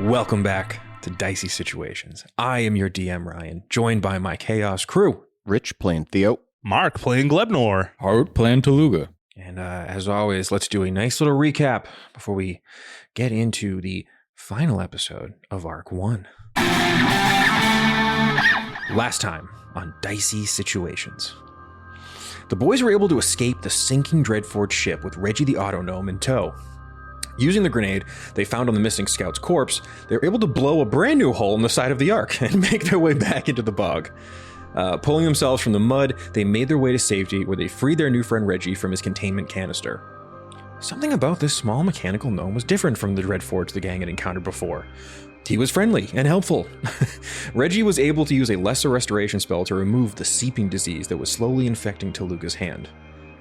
Welcome back to Dicey Situations. I am your DM, Ryan, joined by my Chaos crew. Rich playing Theo. Mark playing Glebnor. Harout playing Tooluuga. And as always, let's do a nice little recap before we get into the final episode of Arc 1. Last time on Dicey Situations. The boys were able to escape the sinking Dreadforge ship with Reggie the Autognome in tow. Using the grenade they found on the missing scout's corpse, they were able to blow a brand new hole in the side of the Ark and make their way back into the bog. Pulling themselves from the mud, they made their way to safety where they freed their new friend Reggie from his containment canister. Something about this small mechanical gnome was different from the Dreadforge the gang had encountered before. He was friendly and helpful. Reggie was able to use a lesser restoration spell to remove the seeping disease that was slowly infecting Tooluuga's hand.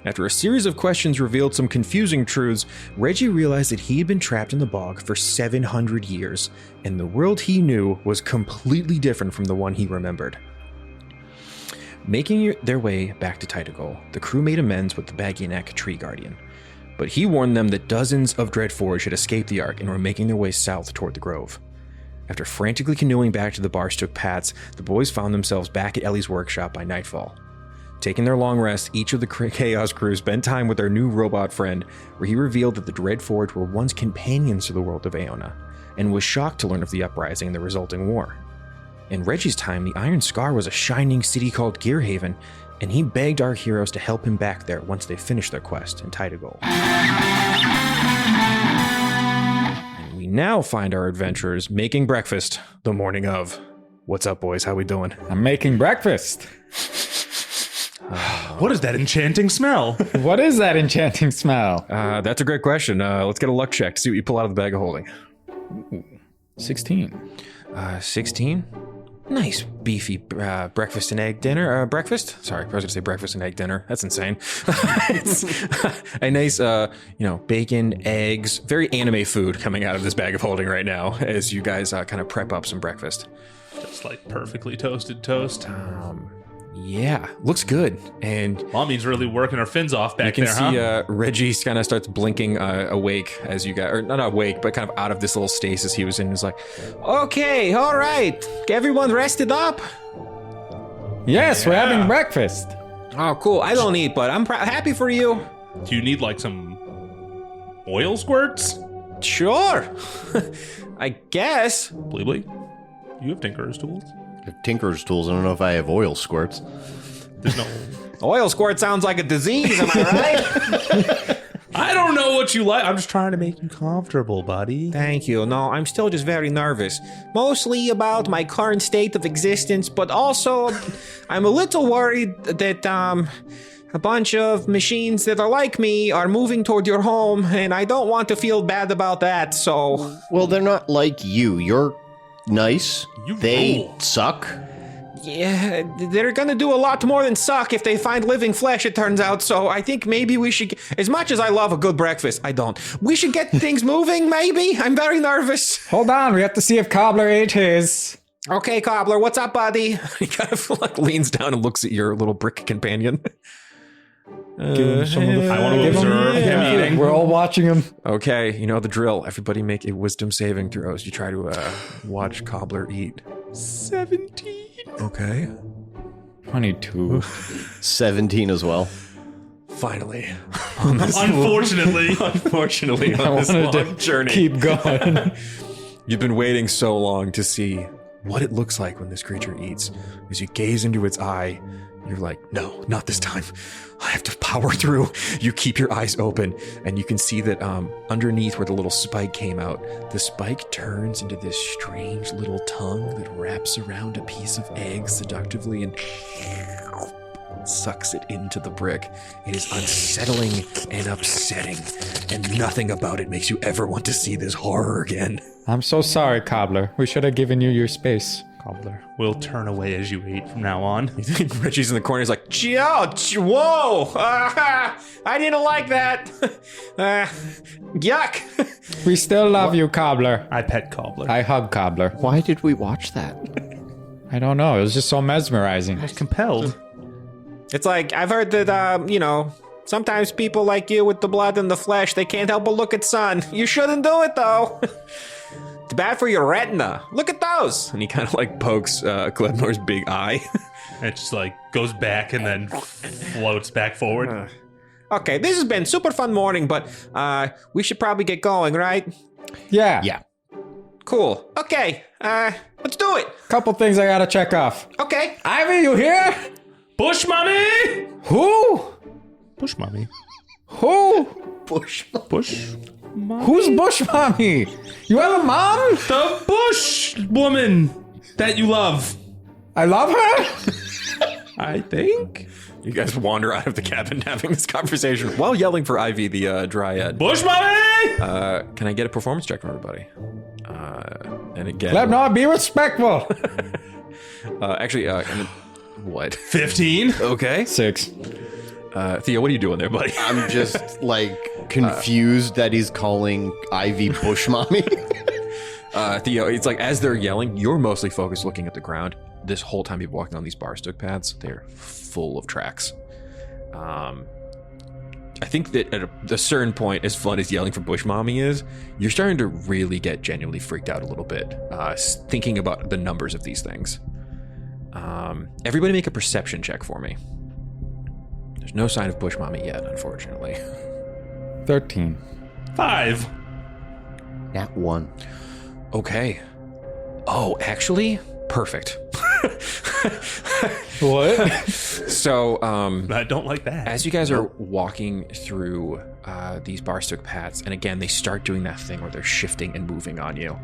After a series of questions revealed some confusing truths, Reggie realized that he had been trapped in the bog for 700 years, and the world he knew was completely different from the one he remembered. Making their way back to Titaghol, the crew made amends with the Baggy-Neck Tree Guardian, but he warned them that dozens of Dreadforge had escaped the Ark and were making their way south toward the Grove. After frantically canoeing back to the Barstook paths, the boys found themselves back at Ellie's workshop by nightfall. Taking their long rest, each of the Chaos crew spent time with their new robot friend, where he revealed that the Dreadforge were once companions to the world of Aona, and was shocked to learn of the uprising and the resulting war. In Reggie's time, the Iron Scar was a shining city called Gearhaven, and he begged our heroes to help him back there once they finished their quest in Titaghol. And we now find our adventurers making breakfast the morning of. What's up, boys? How we doing? I'm making breakfast. What is that enchanting smell? What is that enchanting smell? That's a great question. Let's get a luck check to see what you pull out of the bag of holding. 16. 16? Nice beefy breakfast and egg dinner. Breakfast? Sorry, I was going to say breakfast and egg dinner. That's insane. It's a nice, bacon, eggs, very anime food coming out of this bag of holding right now as you guys kind of prep up some breakfast. Just like perfectly toasted toast. Yeah, looks good. And Mommy's really working her fins off back there, you can see Reggie kind of starts blinking awake as you guys, or not awake, but kind of out of this little stasis he was in. He's like, okay, all right, everyone rested up? Yes, we're having breakfast. Oh, cool. I don't eat, but I'm happy for you. Do you need like some oil squirts? Sure. I guess. Ploopploopleen, you have Tinker's tools? I have Tinker's tools. I don't know if I have oil squirts. There's no... Oil squirt sounds like a disease, am I right? I don't know what you like. I'm just trying to make you comfortable, buddy. Thank you. No, I'm still just very nervous. Mostly about my current state of existence, but also I'm a little worried that a bunch of machines that are like me are moving toward your home, and I don't want to feel bad about that, so... Well, they're not like you. You're nice. They rule. suck. Yeah, they're gonna do a lot more than suck if they find living flesh, it turns out, so I think maybe we should... As much as I love a good breakfast, I don't. We should get things moving, maybe? I'm very nervous. Hold on, we have to see if Cobbler ate his. Okay, Cobbler, what's up, buddy? He kind of like leans down and looks at your little brick companion. Give him some of the I want to give him- observe him yeah. eating. We're all watching him. Okay, you know the drill. Everybody make a wisdom saving throw as you try to watch Cobbler eat. 17. Okay. 22. 17 as well. Finally. On this Unfortunately. unfortunately, I on this wanted long to journey. keep going. You've been waiting so long to see what it looks like when this creature eats. As you gaze into its eye, you're like, no, not this time. I have to power through. You keep your eyes open, and you can see that underneath where the little spike came out, the spike turns into this strange little tongue that wraps around a piece of egg seductively and sucks it into the brick. It is unsettling and upsetting, and nothing about it makes you ever want to see this horror again. I'm so sorry, Cobbler. We should have given you your space. Cobbler will turn away as you eat from now on. Reggie's in the corner. He's like, whoa, I didn't like that. Yuck. We still love you, Cobbler. I pet Cobbler. I hug Cobbler. Why did we watch that? I don't know. It was just so mesmerizing. I was compelled. It's like, I've heard that, sometimes people like you with the blood and the flesh, they can't help but look at sun. You shouldn't do it, though. It's bad for your retina. Look at those. And he kind of like pokes Glebnor's big eye. It just like goes back and then floats back forward. Okay, this has been super fun morning, but we should probably get going, right? Yeah. Yeah. Cool. Okay, let's do it. Couple things I gotta check off. Okay. Ivy, you here? Bush mommy! Who? Bush mommy. Who? Bush. Who's Bush Mommy? You have a mom? The Bush woman that you love. I love her? I think. You guys wander out of the cabin having this conversation while yelling for Ivy, the dryad. Bush mommy! Can I get a performance check from everybody? And again... Glebnor, be respectful. Actually, what? 15. Okay. 6. Theo, what are you doing there, buddy? I'm just like confused that he's calling Ivy Bush Mommy. Theo, it's like as they're yelling, you're mostly focused looking at the ground. This whole time you've walking on these bar stook paths, they're full of tracks. I think that at a certain point, as fun as yelling for Bush Mommy is, you're starting to really get genuinely freaked out a little bit, thinking about the numbers of these things. Everybody make a perception check for me. There's no sign of Bush Mommy yet, unfortunately. 13. 5. Nat 1. Okay. Oh, actually, perfect. What? So, I don't like that. as you guys are walking through these barstook paths, and again, they start doing that thing where they're shifting and moving on you.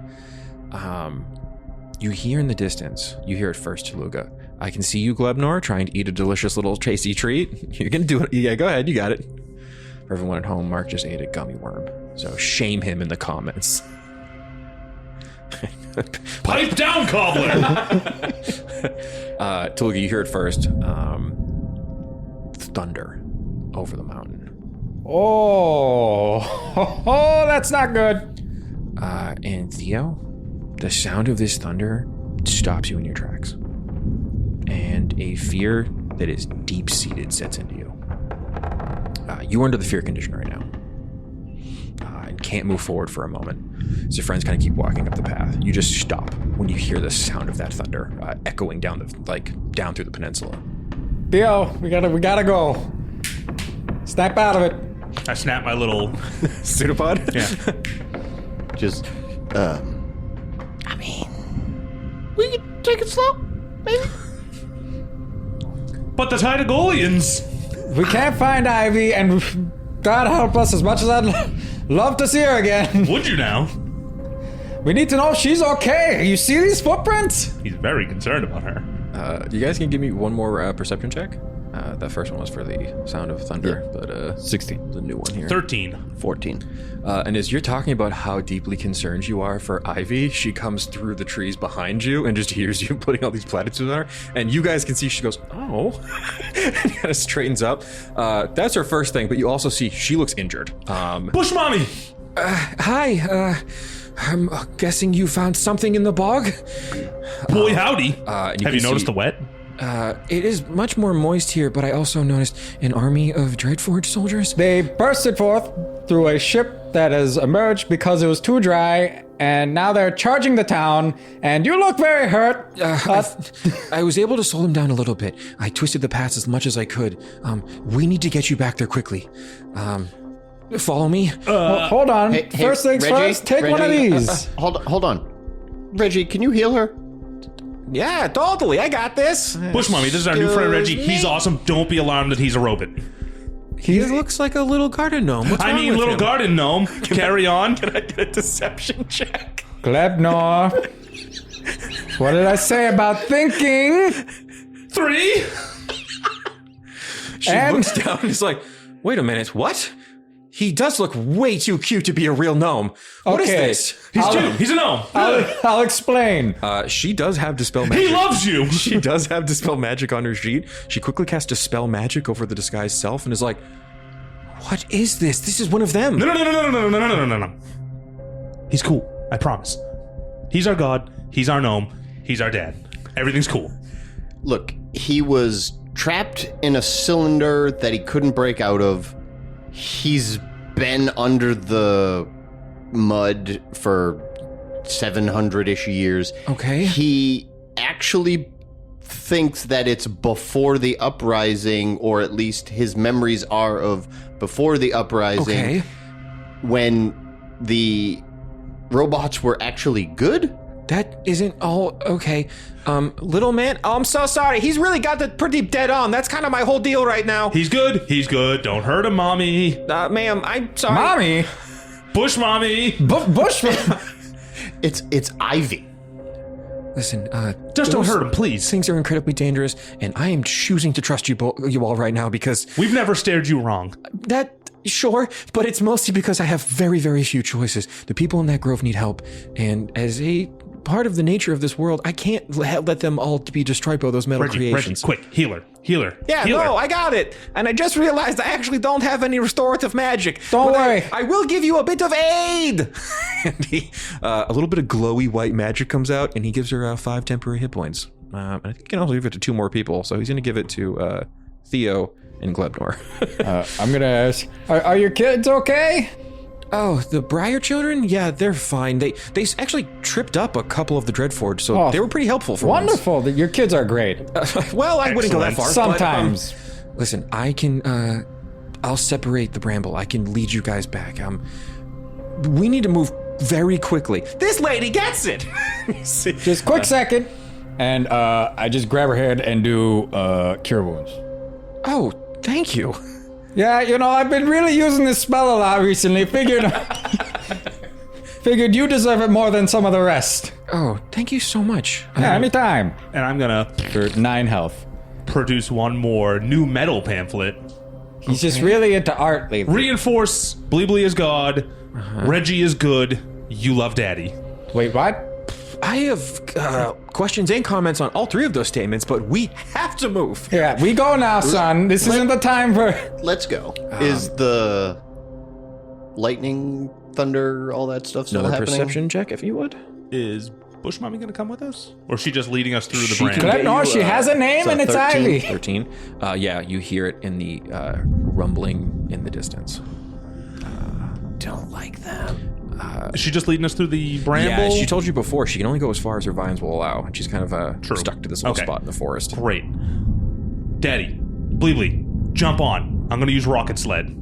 You hear in the distance, you hear it first, Tooluuga. I can see you, Glebnor, trying to eat a delicious little tasty treat. You're gonna do it. Yeah, go ahead. You got it. For everyone at home, Mark just ate a gummy worm. So shame him in the comments. Pipe down, cobbler! Tooluuga, you hear it first. Thunder over the mountain. Oh, that's not good. And Theo, the sound of this thunder stops you in your tracks. And a fear that is deep-seated sets into you. You're under the fear condition right now. And can't move forward for a moment. So your friends kind of keep walking up the path. You just stop when you hear the sound of that thunder echoing down down through the peninsula. Theo, we gotta go. Snap out of it. I snap my little... Pseudopod? Yeah. Just, I mean, we could take it slow, maybe. But the Titagholians... We can't find Ivy, and God help us, as much as I'd love to see her again. Would you now? We need to know if she's okay. You see these footprints? He's very concerned about her. You guys can give me one more perception check. That first one was for the sound of thunder, but 16. the new one here. 13. 14. And as you're talking about how deeply concerned you are for Ivy, she comes through the trees behind you and just hears you putting all these platitudes on her. And you guys can see she goes, oh, and kind of straightens up. That's her first thing, but you also see she looks injured. Bush mommy! Hi, I'm guessing you found something in the bog? Boy, howdy. And Have you can noticed see- the wet? It is much more moist here, but I also noticed an army of Dreadforge soldiers. They bursted forth through a ship that has emerged because it was too dry, and now they're charging the town, and you look very hurt. I was able to slow them down a little bit. I twisted the paths as much as I could. We need to get you back there quickly. Follow me. Hold on. Hey, First things Reggie, first, take one of Reggie, these. Hold on. Reggie, can you heal her? Yeah, totally. I got this. Bush mommy, this is our new friend Reggie. He's awesome. Don't be alarmed that he's a robot. He looks like a little garden gnome. What's I wrong mean, with little him? garden gnome. Carry on. Can I get a deception check? Glebnor. What did I say about thinking? 3. She And- looks down and is like, wait a minute, what? He does look way too cute to be a real gnome. What is Okay. this? He's cute. He's a gnome. I'll explain. She does have Dispel Magic. He loves you. She does have Dispel Magic on her sheet. She quickly casts Dispel Magic over the disguised self and is like, what is this? This is one of them. No. He's cool. I promise. He's our god. He's our gnome. He's our dad. Everything's cool. Look, he was trapped in a cylinder that he couldn't break out of. He's been under the mud for 700-ish years. Okay. He actually thinks that it's before the uprising, or at least his memories are of before the uprising, Okay. when the robots were actually good. That isn't all okay. Little man, oh, I'm so sorry. He's really got the pretty dead on. That's kind of my whole deal right now. He's good. He's good. Don't hurt him, mommy. Ma'am, I'm sorry. Mommy? Bush mommy. Bushman? It's Ivy. Listen, Just don't those hurt him, please. Things are incredibly dangerous, and I am choosing to trust you all right now because We've never stared you wrong. sure, but it's mostly because I have very, very few choices. The people in that grove need help, and as a part of the nature of this world, I can't let them all be destroyed by those metal Reggie, creations. quick, healer. Yeah, healer. no, I got it. And I just realized I actually don't have any restorative magic. Don't But worry. I will give you a bit of aid. And a little bit of glowy white magic comes out, and he gives her 5 temporary hit points. And I think he can also give it to 2 more people. So he's going to give it to Theo and Glebnor. I'm going to ask, are your kids okay? Oh, the Briar children? Yeah, they're fine. They actually tripped up a couple of the Dreadforge, so they were pretty helpful for once. Wonderful. Your kids are great. Well, I wouldn't go that far. Sometimes. But, listen, I can, I'll separate the bramble. I can lead you guys back. We need to move very quickly. This lady gets it! Just quick second. And I just grab her head and do Cure Wounds. Oh, thank you. Yeah, I've been really using this spell a lot recently. Figured you deserve it more than some of the rest. Oh, thank you so much. Yeah, anytime. And I'm gonna For 9 health. produce one more new metal pamphlet. He's just really into art lately. Reinforce Bleebly is God. Reggie is good. You love daddy. Wait, what? I have questions and comments on all 3 of those statements, but we have to move. Yeah, we go now, son. This isn't the time for... Let's go. Is the lightning, thunder, all that stuff still Another happening? perception check, if you would. Is Bush mommy gonna come with us? Or is she just leading us through the She brand? can- Glebnor, she has a name and it's 13. Ivy. 13. Yeah, you hear it in the rumbling in the distance. Don't like them. Is she just leading us through the bramble? Yeah, she told you before, she can only go as far as her vines will allow, and she's kind of True. stuck to this little Okay. spot in the forest. Great. Daddy, Bleebly, jump on. I'm gonna use rocket sled.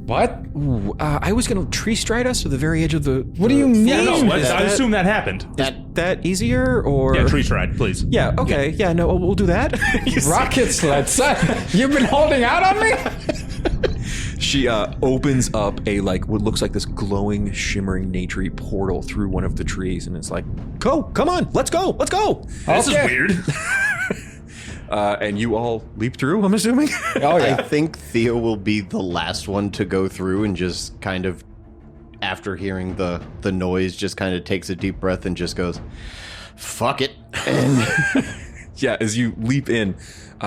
What? Ooh, I was going to tree stride us to the very edge of the... What do you mean? Yeah, no, Is I assume that happened. that easier, or... Yeah, tree stride, please. Yeah, okay. Yeah, no, we'll do that. You see- Rocket sled, son. You've been holding out on me? She opens up a, what looks like this glowing, shimmering, naturey portal through one of the trees, and it's like, come on, let's go. This is Okay. weird. And you all leap through, I'm assuming? Oh, I yeah. think Theo will be the last one to go through and just kind of, after hearing the noise, just kind of takes a deep breath and just goes, fuck it. And Yeah, as you leap in,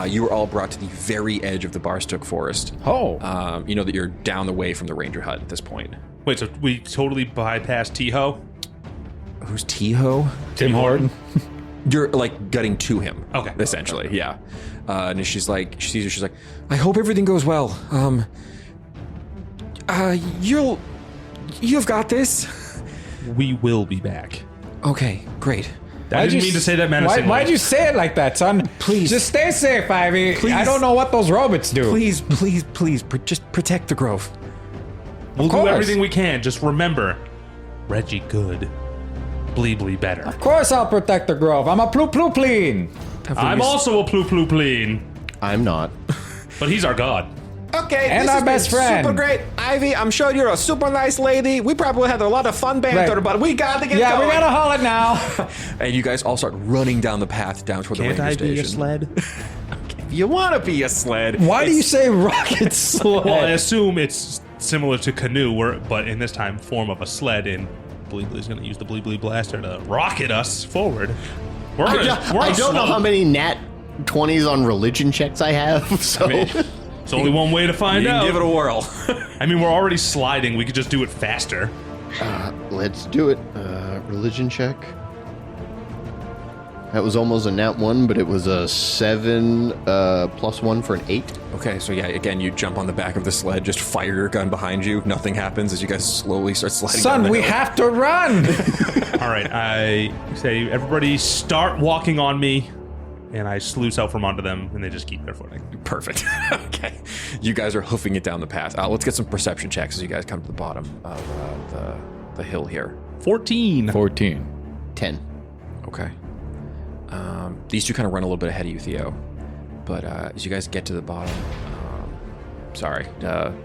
you are all brought to the very edge of the Barstook Forest. Oh. You know that you're down the way from the ranger hut at this point. Wait, so we totally bypassed Titaghol? Who's Tiho? Tim Horton. You're gutting to him. Okay. Essentially, yeah. And she's like, she sees you, she's like, I hope everything goes well. You've got this. We will be back. Okay, great. I didn't mean to say that menacingly. Why'd you say it like that, son? Please. Just stay safe, Ivy. Please. I don't know what those robots do. Please, just protect the grove. We'll do course. everything we can. Just remember, Reggie good. Bleebly better. Of course I'll protect the grove. I'm a Ploopploopleen. I'm also a Ploopploopleen, I'm not. but he's our god. Okay, And this our has best been friend. super great. Ivy, I'm sure you're a super nice lady. We probably had a lot of fun banter, Right. but we got to get Yeah, going. we gotta haul it now. And you guys all start running down the path down toward the ranger station. sled? You want to be a sled. Why do you say rocket sled? Well, I assume it's similar to canoe, but in this time form of a sled, and Bleebly's going to use the Bleebly blaster to rocket us forward. I don't know how many nat 20s on religion checks I have, so... It's only one way to find You can out. give it a whirl. I mean, we're already sliding. We could just do it faster. Let's do it. Religion check. That was almost a nat 1, but it was a 7 plus 1 for an 8. Okay, so yeah, again, you jump on the back of the sled, just fire your gun behind you. Nothing happens as you guys slowly start sliding down Son, the we hill. have to run. All right, I say everybody start walking on me, and I sluice out from under them, and they just keep their footing. Perfect. Okay. You guys are hoofing it down the path. Let's get some perception checks as you guys come to the bottom of the hill here. 14. 14. 10. Okay. These two kind of run a little bit ahead of you, Theo. But as you guys get to the bottom,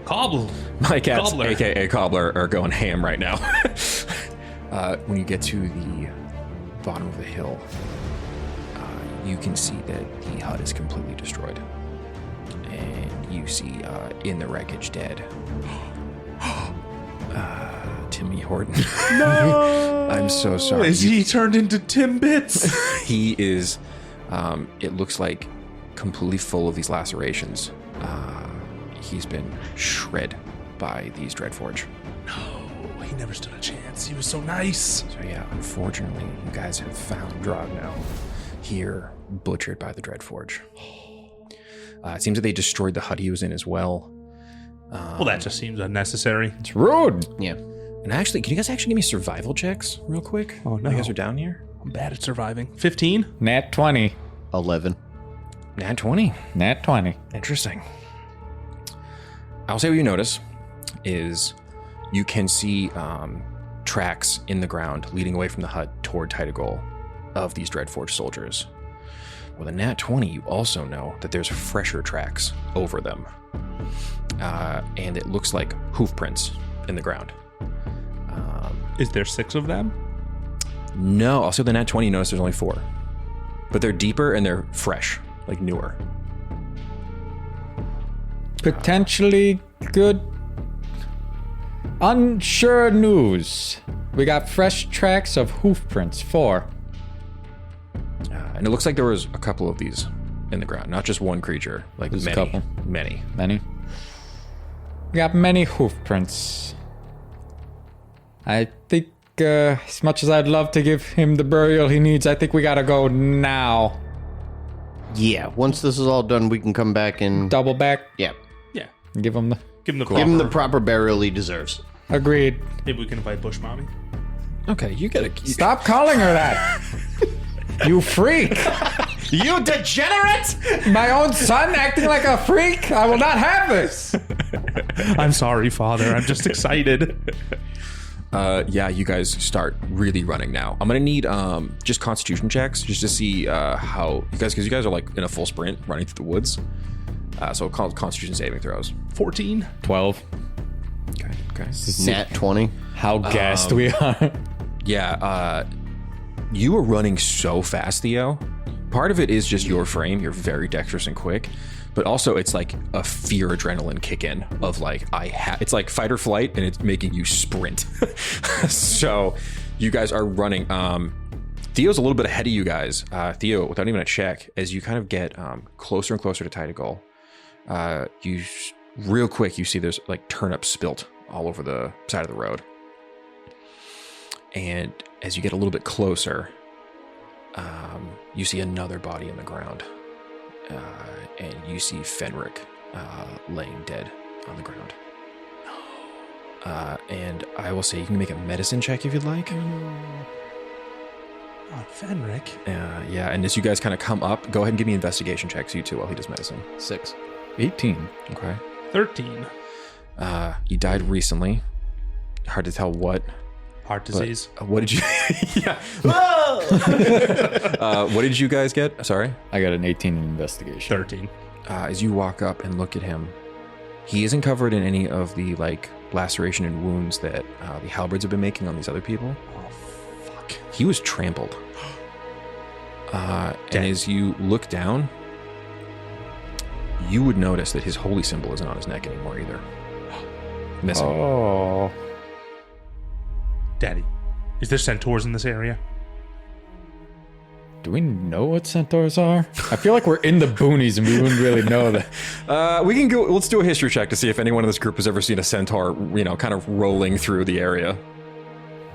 Cobble. my cats, Cobbler. aka Cobbler, are going ham right now. When you get to the bottom of the hill, you can see that the hut is completely destroyed. And you see in the wreckage dead Timmy Horton. No. I'm so sorry. Is he turned into Timbits? He is, it looks like completely full of these lacerations. He's been shred by these Dreadforge. No, he never stood a chance. He was so nice. So yeah, unfortunately, you guys have found Drogno here, butchered by the Dreadforge. It seems that they destroyed the hut he was in as well. Well, that just seems unnecessary. It's rude. Yeah. And actually, can you guys actually give me survival checks real quick? Oh, no. You guys are down here? I'm bad at surviving. 15? Nat 20. 11. Nat 20. Nat 20. Interesting. I'll say what you notice is you can see tracks in the ground leading away from the hut toward Titaghol of these Dreadforge soldiers. With a nat 20, you also know that there's fresher tracks over them. And it looks like hoof prints in the ground. Is there 6 of them? No, also the nat 20, you notice there's only 4. But they're deeper and they're fresh, like newer. Potentially good. Unsure news. We got fresh tracks of hoof prints. 4. And it looks like there was a couple of these in the ground, not just one creature, like There's a many, couple. many. Many. We got many hoof prints. I think, as much as I'd love to give him the burial he needs, I think we gotta go now. Yeah, once this is all done, we can come back and... Double back. Yeah. Yeah. Give him the. Give him the Give him the proper- proper burial he deserves. Agreed. Maybe we can invite Bush Mommy. Okay, you gotta... Stop calling her that. You freak. You degenerate! My own son acting like a freak? I will not have this. I'm sorry, Father. I'm just excited. Yeah, you guys start really running now. I'm gonna need just constitution checks just to see how you guys, because you guys are like in a full sprint running through the woods. So call constitution saving throws. 14? 12. Okay. Nat 20. How gassed we are. Yeah, you were running so fast, Theo. Part of it is just your frame. You're very dexterous and quick. But also, it's like a fear adrenaline kick in of like, it's like fight or flight, and it's making you sprint. So you guys are running. Theo's a little bit ahead of you guys. Theo, without even a check, as you kind of get closer and closer to Titaghol, real quick, you see there's like turnips spilt all over the side of the road. And as you get a little bit closer, you see another body in the ground. And you see Fenric laying dead on the ground. And I will say you can make a medicine check if you'd like. Oh, Fenric. Yeah, and as you guys kind of come up, go ahead and give me investigation checks, you two, while he does medicine. 6. 18. Okay. 13. He died recently. Hard to tell what. Heart disease. What did you... yeah. What did you guys get? Sorry? I got an 18 in investigation. 13. As you walk up and look at him, he isn't covered in any of the like laceration and wounds that the halberds have been making on these other people. Oh, fuck. He was trampled. And as you look down, you would notice that his holy symbol isn't on his neck anymore either. Missing. Oh. Daddy, is there centaurs in this area? Do we know what centaurs are? I feel like we're in the boonies and we wouldn't really know that. We can go. Let's do a history check to see if anyone in this group has ever seen a centaur, kind of rolling through the area.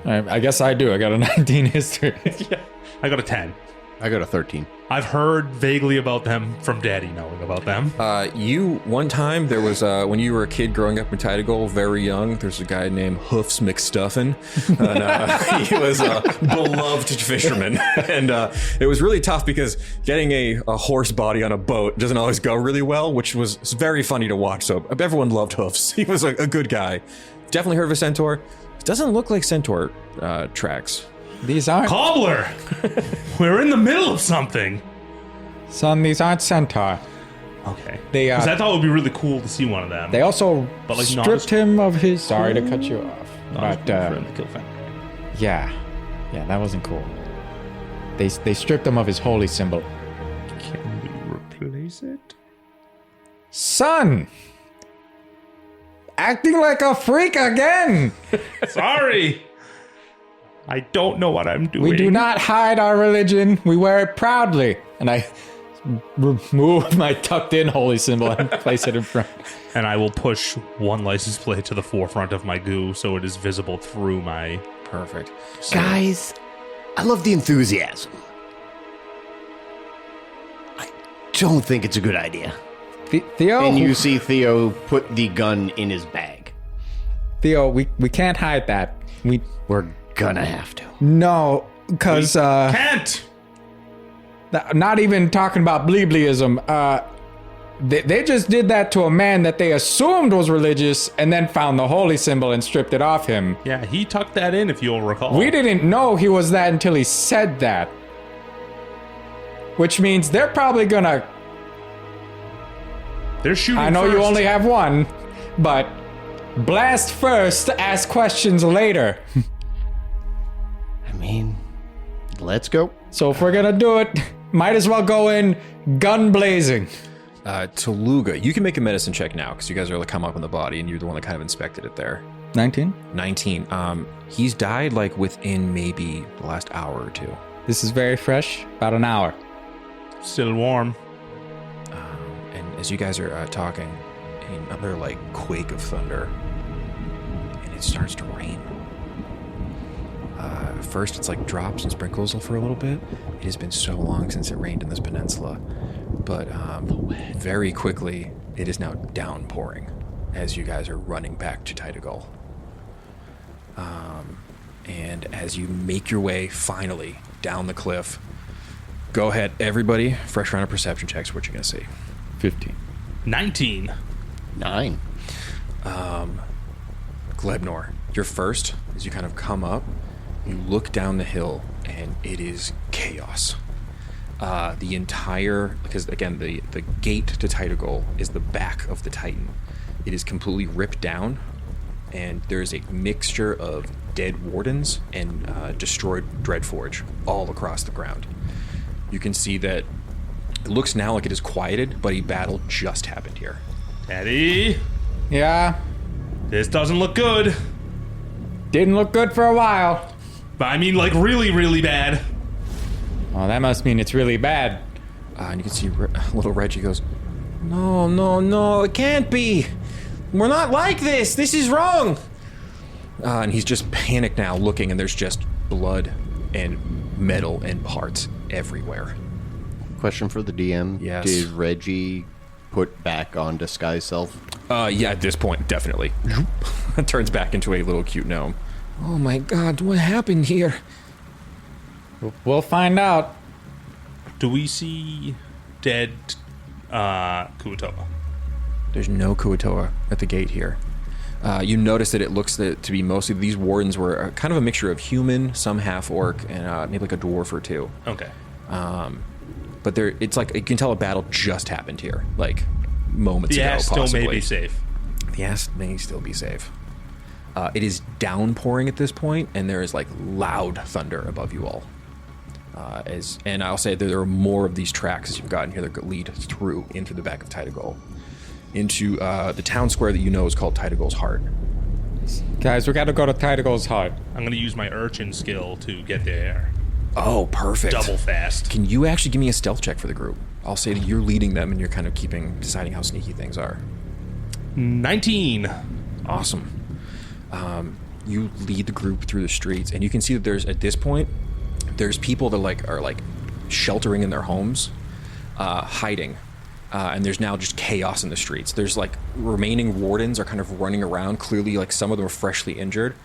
I guess I do. I got a 19 history. Yeah. I got a 10. I got a 13. I've heard vaguely about them from Daddy knowing about them. One time, there was, when you were a kid growing up in Titaghol, very young, there's a guy named Hoofs McStuffin, and he was a beloved fisherman. And it was really tough because getting a horse body on a boat doesn't always go really well, which was very funny to watch. So everyone loved Hoofs. He was a good guy. Definitely heard of a centaur. It doesn't look like centaur tracks. These aren't... Cobbler! We're in the middle of something. Son, these aren't centaur. Okay. They Because I thought it would be really cool to see one of them. They also But, like, not stripped as- him of his... Sorry to cut you off. Not But, as friendly kill fan. yeah. Yeah, that wasn't cool. They stripped him of his holy symbol. Can we replace it? Son! Acting like a freak again! Sorry! I don't know what I'm doing. We do not hide our religion. We wear it proudly. And I remove my tucked in holy symbol and place it in front. And I will push one license plate to the forefront of my goo so it is visible through my... Perfect. Guys, I love the enthusiasm. I don't think it's a good idea. Theo? And you see Theo put the gun in his bag. Theo, we can't hide that. We're gonna have to. No, because... Can't! not even talking about bleebleism. They just did that to a man that they assumed was religious and then found the holy symbol and stripped it off him. Yeah, he tucked that in, if you'll recall. We didn't know he was that until he said that. Which means they're probably gonna... They're shooting I know first. you only have one, but blast first, ask questions later. I mean, let's go. So if we're gonna do it, might as well go in gun blazing. Tooluuga, you can make a medicine check now because you guys are able to come up on the body and you're the one that kind of inspected it there. 19? 19. He's died like within maybe the last hour or two. This is very fresh, about an hour. Still warm. And as you guys are talking, another like quake of thunder, and it starts to rain. First, it's like drops and sprinkles for a little bit. It has been so long since it rained in this peninsula, but very quickly, it is now downpouring as you guys are running back to Titaghol. And as you make your way finally down the cliff, go ahead, everybody. Fresh round of perception checks. What you gonna see? 15. 19. 9. Glebnor, you're first. As you kind of come up, you look down the hill, and it is chaos. The entire, because again, the gate to Titaghol is the back of the Titan. It is completely ripped down, and there's a mixture of dead wardens and destroyed Dreadforge all across the ground. You can see that it looks now like it is quieted, but a battle just happened here. Daddy, Yeah, this doesn't look good. didn't look good for a while. But I mean, like, really, really bad. Well, that must mean it's really bad. And you can see little Reggie goes, No, it can't be. We're not like this. This is wrong. And he's just panicked now looking, and there's just blood and metal and parts everywhere. Question for the DM. Yes. Did Reggie put back on disguise self? Yeah, at this point, definitely. It turns back into a little cute gnome. Oh my god, what happened here? We'll find out. Do we see dead Kuatoa? There's no Kuatoa at the gate here. You notice that it looks to be mostly, these wardens were kind of a mixture of human, some half-orc, and maybe like a dwarf or two. Okay. But it's like, you can tell a battle just happened here, like moments The ago, ass still possibly. may be safe. The ass may still be safe. It is downpouring at this point, and there is like loud thunder above you all. And I'll say that there are more of these tracks as you've gotten here that lead through into the back of Titaghol, into the town square that you know is called Titaghol's Heart. Guys, we gotta go to Titaghol's Heart. I'm going to use my urchin skill to get there. Oh, perfect. Double fast. Can you actually give me a stealth check for the group? I'll say that you're leading them and you're kind of deciding how sneaky things are. 19. Awesome. You lead the group through the streets, and you can see that at this point, there's people that are sheltering in their homes, hiding. And there's now just chaos in the streets. There's like remaining wardens are kind of running around. Clearly, like some of them are freshly injured.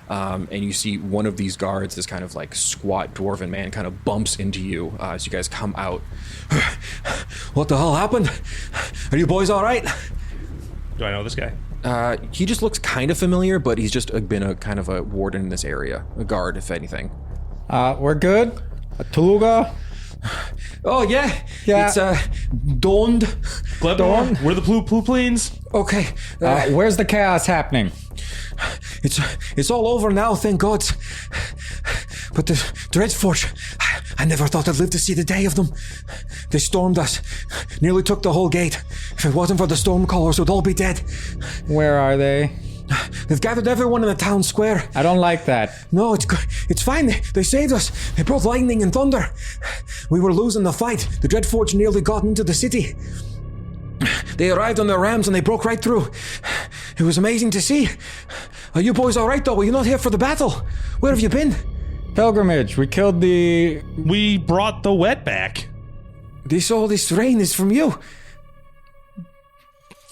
And you see one of these guards, this kind of like squat dwarven man, kind of bumps into you as you guys come out. What the hell happened? Are you boys all right? Do I know this guy? He just looks kind of familiar, but he's just been a kind of a warden in this area, a guard, if anything. We're good. Tooluuga. Oh yeah. Yeah. It's dawned. Glebnor, we're the Ploopploopleens. Okay. Where's the chaos happening? It's all over now, thank God. But the Dreadforge, I never thought I'd live to see the day of them. They stormed us, nearly took the whole gate. If it wasn't for the Stormcallers, we'd all be dead. Where are they? They've gathered everyone in the town square. I don't like that. No, it's fine. They saved us. They brought lightning and thunder. We were losing the fight. The Dreadforge nearly got into the city. They arrived on their rams and they broke right through. It was amazing to see. Are you boys all right, though? Are you not here for the battle? Where have you been? Pilgrimage. We killed the... We brought the wet back. All this rain is from you.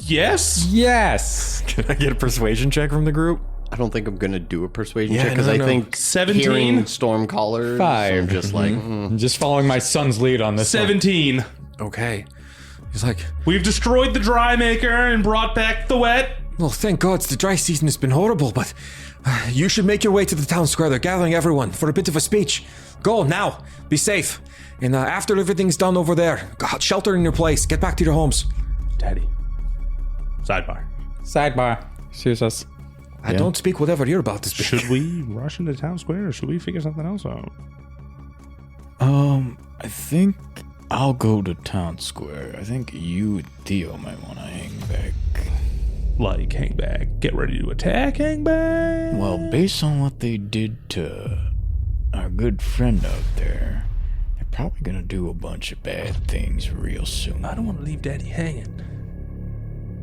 Yes? Yes. Can I get a persuasion check from the group? I don't think I'm gonna do a persuasion Yeah, check because no, I no. think 17? hearing Stormcallers, 5. I'm just like, I'm just following my son's lead on this one. 17. Okay. He's like, We've destroyed the dry maker and brought back the wet. well, thank God the dry season has been horrible, but you should make your way to the town square. They're gathering everyone for a bit of a speech. Go now. Be safe. And after everything's done over there, shelter in your place. Get back to your homes. Daddy. Sidebar. Sidebar. Excuse us. I don't speak whatever you're about to speak. Should we rush into town square or should we figure something else out? I think I'll go to town square. I think you and Theo might want to hang back. Like, hang back. Get ready to attack, hang back. Well, based on what they did to our good friend out there, they're probably gonna do a bunch of bad things real soon. I don't want to leave Daddy hanging.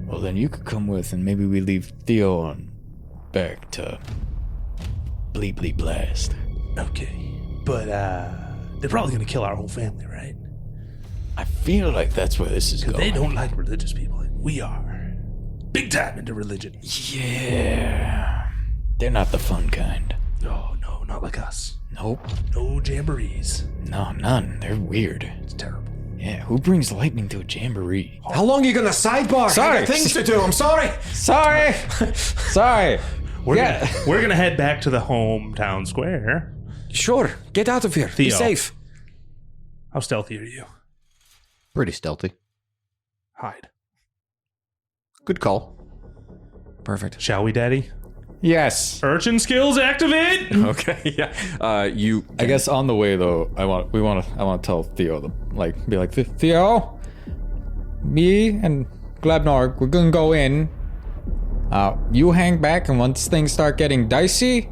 Well, then you could come with, and maybe we leave Theo on back to Bleep Blast. Okay. But, they're probably going to kill our whole family, right? I feel like that's where this is going. They don't like religious people. Like we are. Big time into religion. Yeah. They're not the fun kind. No, not like us. Nope. No jamborees. No, none. They're weird. It's terrible. Yeah, who brings lightning to a jamboree? How long are you gonna sidebar? Sorry. I got things to do. I'm sorry. Sorry. Sorry. We're Yeah. gonna head back to the hometown square. Sure. Get out of here. Be Theo. safe. How stealthy are you? pretty stealthy. Hide. Good call. Perfect. Shall we, Daddy? Yes. Urchin skills activate. Okay. Yeah. You. I guess on the way though, I want to tell Theo be like Theo, me and Glebnor, we're gonna go in. You hang back, and once things start getting dicey,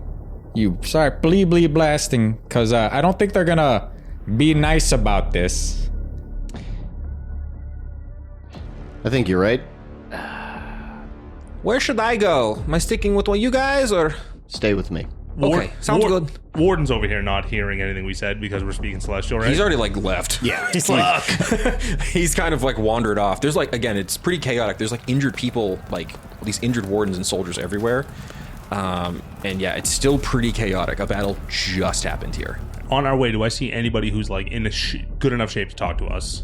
you start bleep blasting, cause I don't think they're gonna be nice about this. I think you're right. Where should I go? Am I sticking with one of you guys or? Stay with me. Okay, sounds good. Warden's over here not hearing anything we said because we're speaking Celestial, right? He's already left. Yeah, he's he's kind of wandered off. There's again, it's pretty chaotic. There's injured people, these injured wardens and soldiers everywhere. And yeah, it's still pretty chaotic. A battle just happened here. On our way, do I see anybody who's in a good enough shape to talk to us?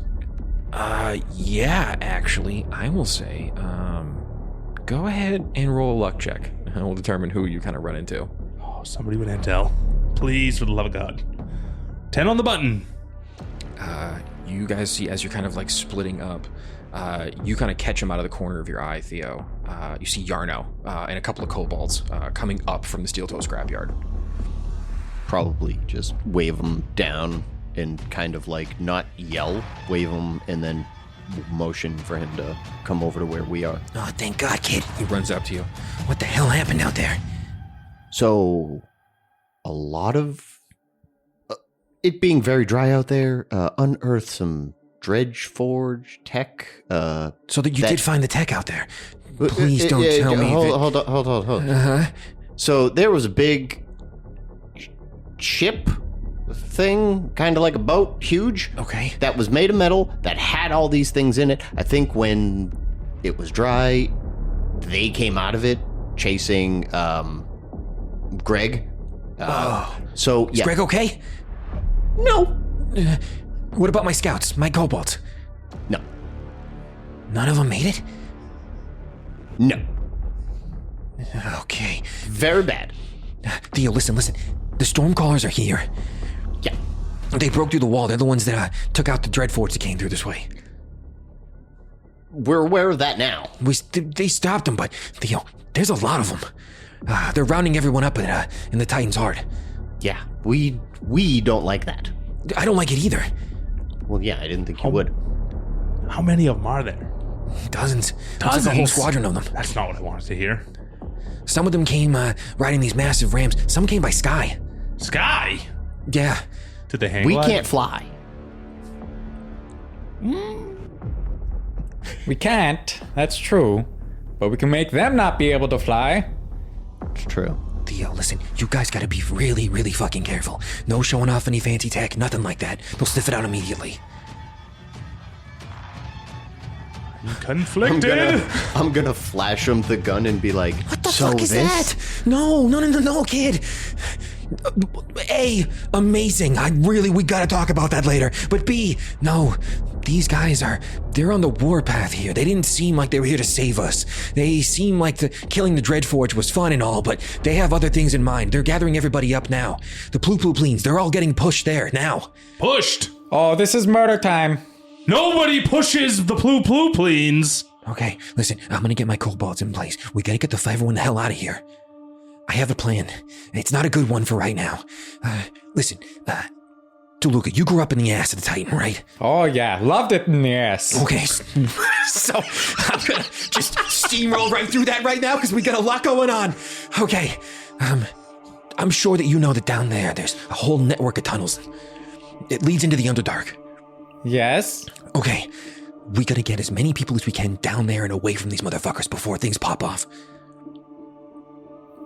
Yeah, actually, I will say, go ahead and roll a luck check, and we'll determine who you kind of run into. Oh, somebody with intel. Please, for the love of God. 10 on the button. You guys see, as you're kind of splitting up, you kind of catch him out of the corner of your eye, Theo. You see Yarno and a couple of kobolds coming up from the steel toe scrapyard. Probably just wave them down and kind of not yell, wave them, and then motion for him to come over to where we are. Oh, thank God, kid. He runs up to you. What the hell happened out there? So, a lot of it being very dry out there, unearthed some Dreadforge tech. So that you did find the tech out there. Please don't tell me Hold on. Uh-huh. So there was a big ship thing, kind of like a boat, huge. Okay. That was made of metal, that had all these things in it. I think when it was dry, they came out of it chasing Greg. So, Is yeah. Greg okay? No. What about my scouts? My kobolds? No. None of them made it? No. Okay. Very bad. Theo, listen. The Stormcallers are here. Yeah. They broke through the wall. They're the ones that took out the Dreadforge that came through this way. We're aware of that now. They stopped them, but Theo, there's a lot of them. They're rounding everyone up in the Titan's Heart. Yeah. We don't like that. I don't like it either. Well, yeah, I didn't think you would. How many of them are there? Dozens. It's like a whole squadron of them. That's not what I wanted to hear. Some of them came riding these massive rams. Some came by sky. Sky? Yeah. Did they hang We glide? can't fly. We can't. That's true. But we can make them not be able to fly. It's true. Theo, listen, you guys gotta be really, really fucking careful. No showing off any fancy tech, nothing like that. They'll sniff it out immediately. Conflicted. I'm gonna flash him the gun and be like, What the so fuck is this? that? No, kid. A, amazing. We gotta talk about that later. But B, no, these guys they're on the warpath here. They didn't seem like they were here to save us. They seem like killing the Dreadforge was fun and all, but they have other things in mind. They're gathering everybody up now. The Ploopploopleens, they're all getting pushed there now. Pushed. Oh, this is murder time. Nobody pushes the Ploopploopleens. Okay, listen, I'm gonna get my kobolds in place. We gotta get everyone the hell out of here. I have a plan. It's not a good one for right now. Listen, Tooluuga, you grew up in the ass of the Titan, right? Oh, yeah. Loved it in the ass. Okay, so I'm gonna just steamroll right through that right now because we got a lot going on. Okay, I'm sure that you know that down there's a whole network of tunnels. It leads into the Underdark. Yes. Okay, we gotta get as many people as we can down there and away from these motherfuckers before things pop off.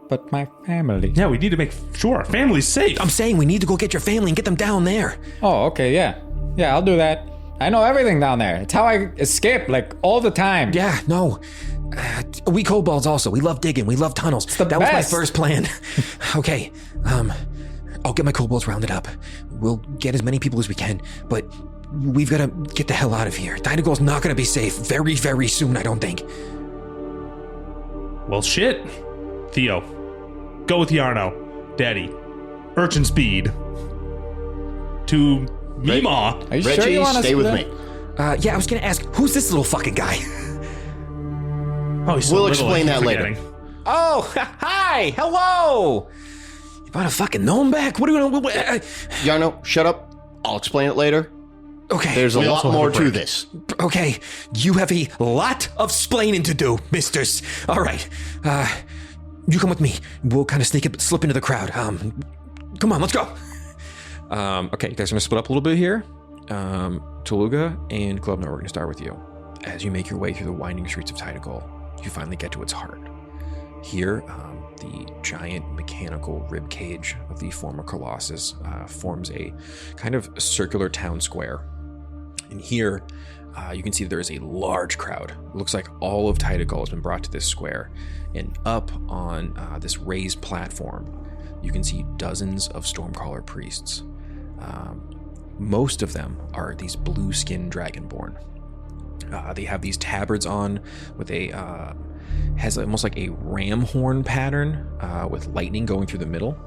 But my family. Yeah, we need to make sure our family's safe. I'm saying we need to go get your family and get them down there. Oh, okay, yeah. Yeah, I'll do that. I know everything down there. It's how I escape, like, all the time. Yeah, no. We kobolds also. We love digging. We love tunnels. That was my best. first plan. Okay, I'll get my kobolds rounded up. We'll get as many people as we can, but we've got to get the hell out of here. Titaghol's not going to be safe very, very soon, I don't think. Well, shit. Theo, go with Yarno. Daddy, urchin speed. To Mima. Are you sure Reggie, you want us stay to with do me. Yeah, I was going to ask, who's this little fucking guy? Oh, he's so We'll little, explain I keep that later. forgetting. Oh, hi, hello. You brought a fucking gnome back? What are you going to... Yarno, shut up. I'll explain it later. Okay. There's a lot also have more a to break. this. Okay, you have a lot of splaining to do, misters. All right, you come with me. We'll kind of slip into the crowd. Come on, let's go. Okay, you guys are gonna split up a little bit here. Tooluuga and Glebnor, we're gonna start with you. As you make your way through the winding streets of Titaghol, you finally get to its heart. Here, the giant mechanical rib cage of the former Colossus forms a kind of circular town square. And here, you can see that there is a large crowd. It looks like all of Titaghol has been brought to this square. And up on this raised platform, you can see dozens of Stormcaller priests. Most of them are these blue-skinned Dragonborn. They have these tabards on with has almost like a ram horn pattern with lightning going through the middle.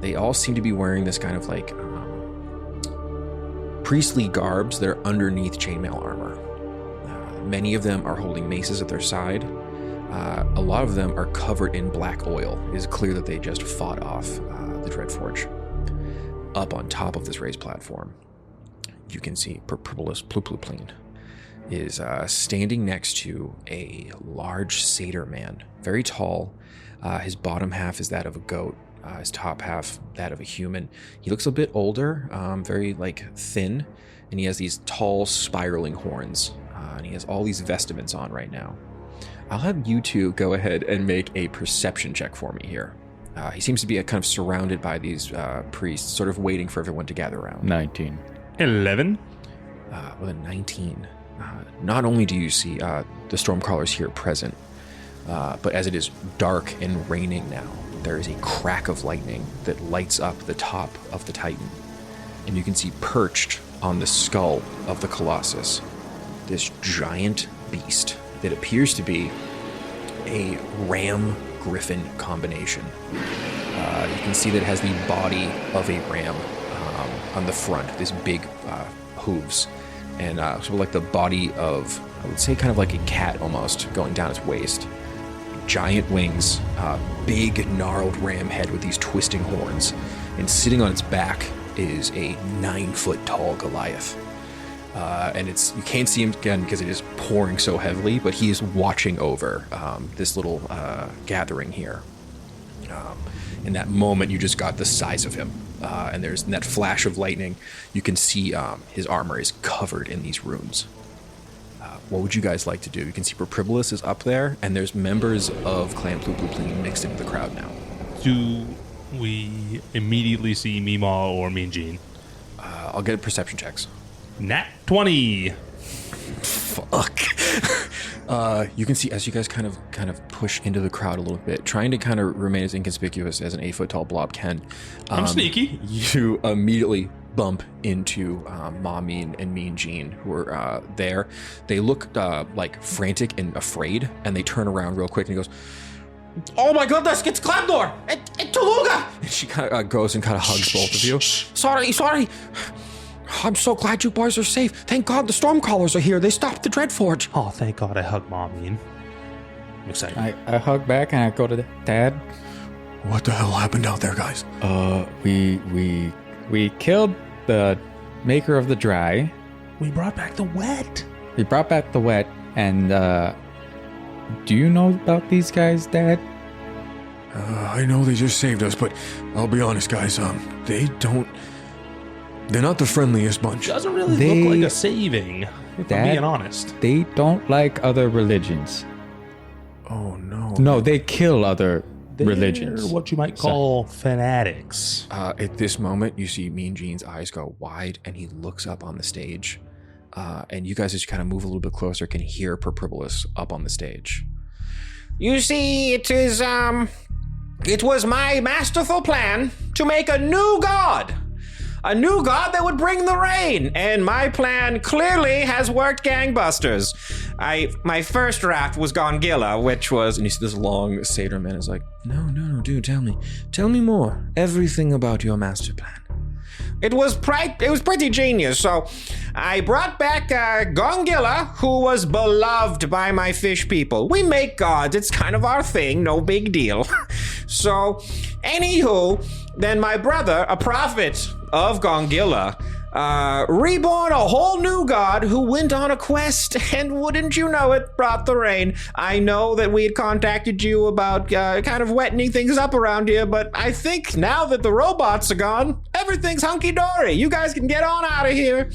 They all seem to be wearing this kind of like priestly garbs that are underneath chainmail armor. Many of them are holding maces at their side. A lot of them are covered in black oil. It is clear that they just fought off the Dreadforge. Up on top of this raised platform, you can see Ploopploopleen is standing next to a large satyr man, very tall. His bottom half is that of a goat, his top half that of a human. He looks a bit older, very like thin, and he has these tall spiraling horns, and he has all these vestments on right now. I'll have you two go ahead and make a perception check for me here. He seems to be kind of surrounded by these priests, sort of waiting for everyone to gather around. 19. 11. With a 19. Not only do you see the Stormcrawlers here present, but as it is dark and raining now, there is a crack of lightning that lights up the top of the Titan. And you can see perched on the skull of the Colossus this giant beast that appears to be a ram-griffin combination. You can see that it has the body of a ram on the front, this big hooves, and sort of like the body of, I would say, kind of like a cat almost, going down its waist. Giant wings, big gnarled ram head with these twisting horns, and sitting on its back is a 9-foot tall Goliath. And you can't see him again because it is pouring so heavily, but he is watching over this little gathering here. In that moment, you just got the size of him. And there's in that flash of lightning, you can see his armor is covered in these runes. What would you guys like to do? You can see Propribolus is up there, and there's members of Clan Ploopploopleen mixed into the crowd now. Do we immediately see Meemaw or Mean Gene? I'll get perception checks. Nat 20. Fuck. You can see as you guys kind of push into the crowd a little bit, trying to kind of remain as inconspicuous as an 8-foot-tall blob can. I'm sneaky. You immediately bump into Ma Mean and Mean Gene, who are there. They look like frantic and afraid, and they turn around real quick and he goes, Oh my goodness, it's Glebnor! It's Tooluuga! and she kind of goes and kind of hugs both of you. Sorry. I'm so glad you boys are safe. Thank God the Stormcrawlers are here. They stopped the Dreadforge. Oh, thank God I hugged Mommy. I'm excited. I hug back and I go to Dad. What the hell happened out there, guys? We killed the maker of the dry. We brought back the wet. We brought back the wet, and do you know about these guys, Dad? I know they just saved us, but I'll be honest, guys. They're not the friendliest bunch. Doesn't really They- look like a saving, if I'm Dad? being honest. They don't like other religions. Oh no. No, they kill other They're religions. what you might call fanatics. At this moment, you see Mean Gene's eyes go wide, and he looks up on the stage. And you guys just kind of move a little bit closer, can hear Propribolus up on the stage. You see, it was my masterful plan to make a new god. A new god that would bring the rain. And my plan clearly has worked gangbusters. My first raft was Gongilla, which was... And you see this long satyr man is like, no, dude, tell me more. Everything about your master plan. It was pretty genius. So I brought back Gongilla, who was beloved by my fish people. We make gods. It's kind of our thing. No big deal. So, anywho, then my brother, a prophet of Gongilla, reborn a whole new god who went on a quest, and wouldn't you know it, brought the rain. I know that we had contacted you about kind of wettening things up around here, but I think now that the robots are gone, everything's hunky-dory. You guys can get on out of here.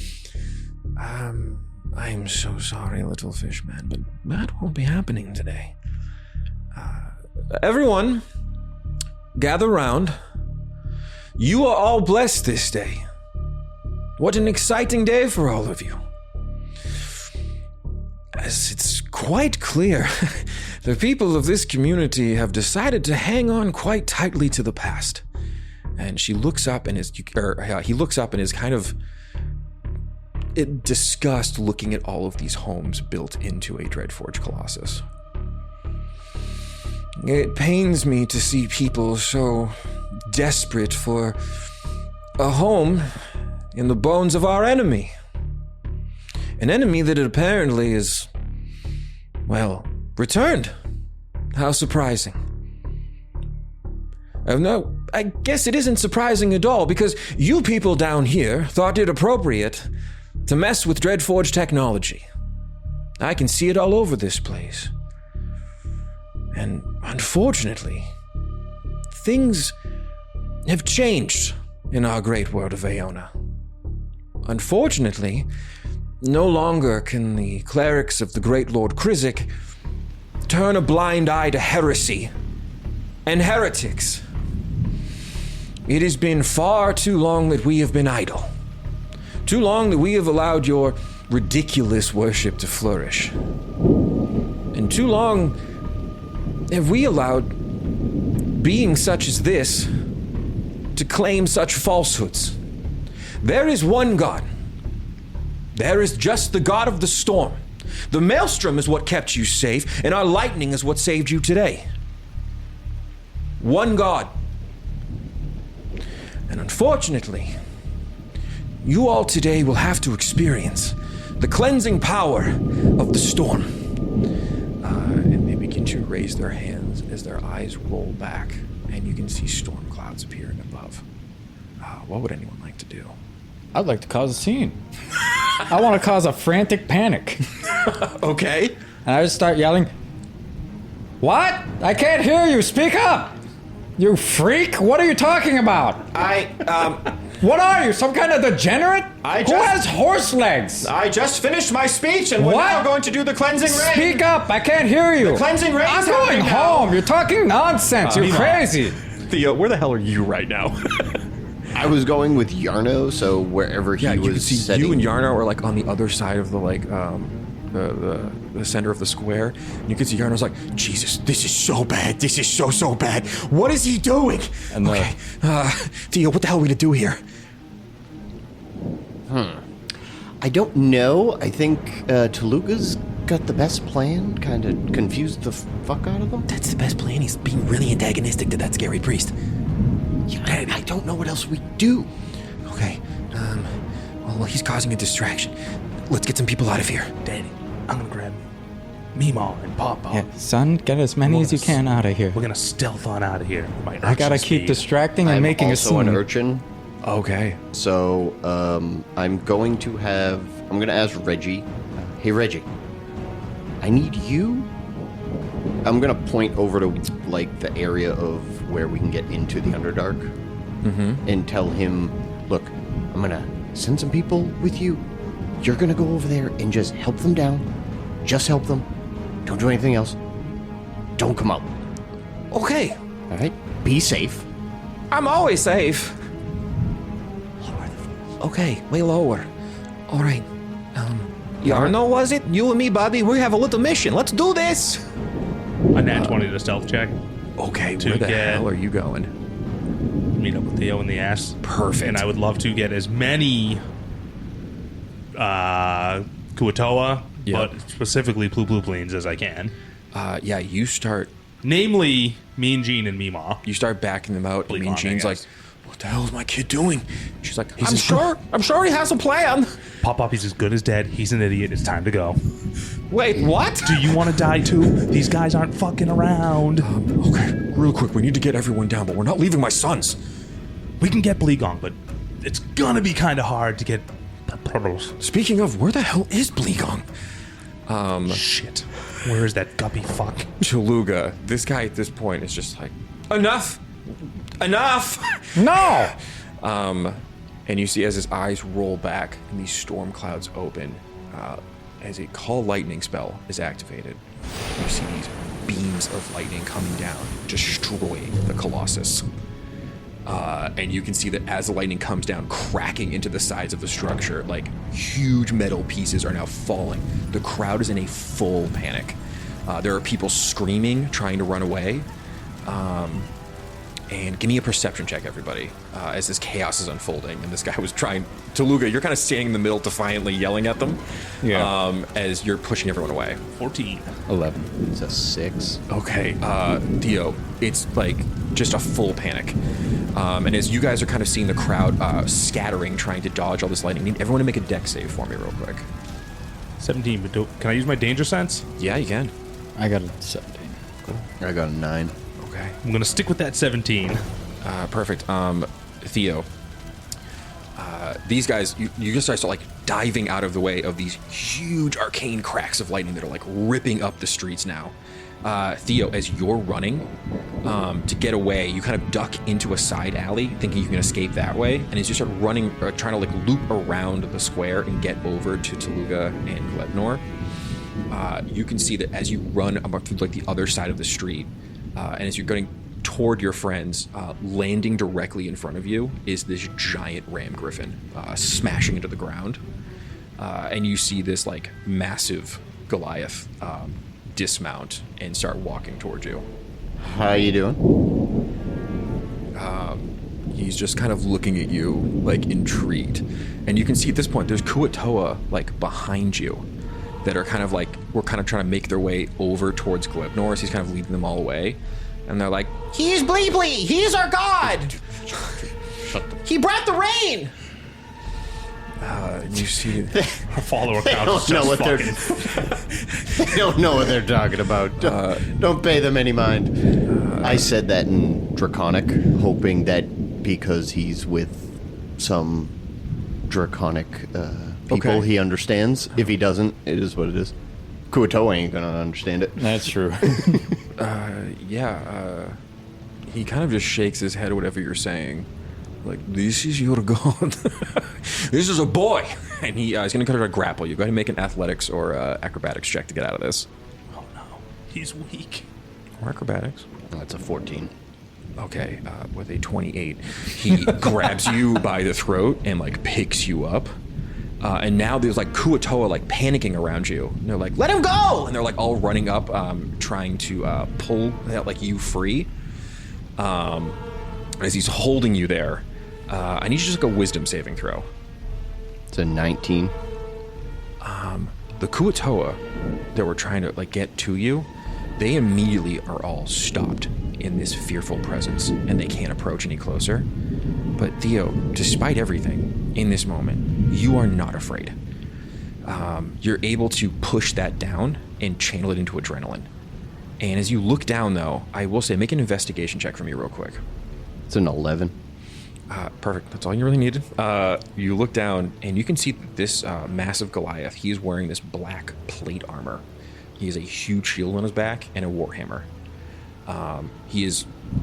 I'm so sorry, little fish man, but that won't be happening today. Everyone, gather round. You are all blessed this day. What an exciting day for all of you. As it's quite clear, the people of this community have decided to hang on quite tightly to the past. And he looks up and is kind of in disgust, looking at all of these homes built into a Dreadforge Colossus. It pains me to see people so desperate for a home in the bones of our enemy. An enemy that apparently is, well, returned. How surprising. No, I guess it isn't surprising at all, because you people down here thought it appropriate to mess with Dreadforge technology. I can see it all over this place. And unfortunately, things have changed in our great world of Aeona. Unfortunately, no longer can the clerics of the great Lord Krizik turn a blind eye to heresy and heretics It has been far too long that we have been idle. Too long that we have allowed your ridiculous worship to flourish. And too long have we allowed beings such as this to claim such falsehoods. There is one God. There is just the God of the storm. The maelstrom is what kept you safe, and our lightning is what saved you today. One God. And unfortunately, you all today will have to experience the cleansing power of the storm. And they begin to raise their hands as their eyes roll back, and you can see storm clouds appearing above. What would anyone like to do? I'd like to cause a scene. I want to cause a frantic panic. Okay. And I just start yelling, "What? I can't hear you. Speak up. You freak. What are you talking about? What are you, some kind of degenerate? Who has horse legs? I just finished my speech, and we're now going to do the cleansing rain. Speak up. I can't hear you. The cleansing rain. I'm going home. You're talking nonsense. You're crazy. Theo, where the hell are you right now? I was going with Yarno, so wherever he Yeah, you was can see setting. you and Yarno are like on the other side of the like the center of the square. And you can see Yarno's like, Jesus, this is so bad. This is so bad. What is he doing? And okay, Theo, what the hell are we gonna do here? I don't know. I think Tooluuga's got the best plan. Kind of confused the fuck out of them. That's the best plan. He's being really antagonistic to that scary priest. Yeah, I don't know what else we do. Okay, well, he's causing a distraction. Let's get some people out of here. Danny, I'm gonna grab Mima and Papa. Yeah, son, get as many as you can out of here. We're gonna stealth on out of here. I gotta keep distracting and I'm making a also scene. an urchin, Okay. so I'm going to ask Reggie. Hey Reggie, I need you. I'm gonna point over to like the area of where we can get into the Underdark, and tell him, look, I'm gonna send some people with you. You're gonna go over there and just help them down. Just help them. Don't do anything else. Don't come out. Okay. All right? Be safe. I'm always safe. Okay, way lower. All right. Yarno, was it? You and me, Bobby, we have a little mission. Let's do this. A nat 20 to stealth check. Okay, To where the get- hell are you going? Meet up with Theo in the ass. Perfect. And I would love to get as many Kuatoa, Yeah. but specifically Ploopploopleens as I can. Yeah, you start Namely, Mean Gene and Mima. backing them out. I Bleak mean, on, I Jean's like, guess. what the hell is my kid doing? She's like, I'm sure he has a plan. Pop he's as good as dead. He's an idiot. It's time to go. Wait, what? Do you want to die too? These guys aren't fucking around. Okay, real quick, we need to get everyone down, but we're not leaving my sons. We can get Bleegong, but it's gonna be kind of hard to get Puddles. Speaking of, where the hell is Bleegong? Shit. Where is that guppy fuck? Tooluuga, this guy at this point is just like, Enough. No! and you see as his eyes roll back and these storm clouds open, as a call lightning spell is activated. You see these beams of lightning coming down, destroying the Colossus. And you can see that as the lightning comes down, cracking into the sides of the structure, like huge metal pieces are now falling. The crowd is in a full panic. There are people screaming, trying to run away. And give me a perception check, everybody, as this chaos is unfolding. And this guy was trying... Tooluuga, you're kind of standing in the middle, defiantly yelling at them. Yeah. As you're pushing everyone away. 14. 11. It's a 6. Okay, Theo, it's like just a full panic. And as you guys are kind of seeing the crowd scattering, trying to dodge all this lightning, I need everyone to make a dex save for me real quick. 17, but can I use my danger sense? Yeah, you can. I got a 17. I got a 9. Okay. I'm gonna stick with that 17. Perfect. Theo, these guys, you just start like diving out of the way of these huge arcane cracks of lightning that are like ripping up the streets now. Theo, as you're running to get away, you kind of duck into a side alley, thinking you can escape that way. And as you start running, trying to like loop around the square and get over to Tooluuga and Glebnor, you can see that as you run up through like the other side of the street, and as you're toward your friends, landing directly in front of you, is this giant ram griffin smashing into the ground. And you see this like massive Goliath dismount and start walking towards you. How you doing? He's just kind of looking at you, like, intrigued. And you can see at this point, there's Kuatoa, like, behind you that are kind of, like, we're kind of trying to make their way over towards Glebnor, so he's kind of leading them all away. And they're like, He is Bleeblee! He is our god! He brought the rain! you see... Our follower count is just fucking. They don't know what they're talking about. Don't pay them any mind. I said that in Draconic, hoping that because he's with some Draconic people, Okay. he understands. If he doesn't, it is what it is. Kuatoa ain't gonna understand it. That's true. he kind of just shakes his head at whatever you're saying. Like, this is your god. This is a boy. And he's going to try to grapple you. Go ahead and make an athletics or acrobatics check to get out of this. Oh no, he's weak. Or acrobatics. That's a 14. Okay, with a 28, he grabs you by the throat and, like, picks you up. And now there's, like, Kuatoa, like, panicking around you. And they're like, let him go! And they're, like, all running up, trying to pull, like, you free. As he's holding you there, I need you to just go wisdom saving throw. It's a 19. The Kuatoa that were trying to, like, get to you, they immediately are all stopped in this fearful presence, and they can't approach any closer. But Theo, despite everything, in this moment, you are not afraid. You're able to push that down and channel it into adrenaline. And as you look down, though, I will say, make an investigation check for me real quick. It's an 11. Perfect. That's all you really needed. You look down, and you can see this massive Goliath. He is wearing this black plate armor. He has a huge shield on his back and a warhammer. He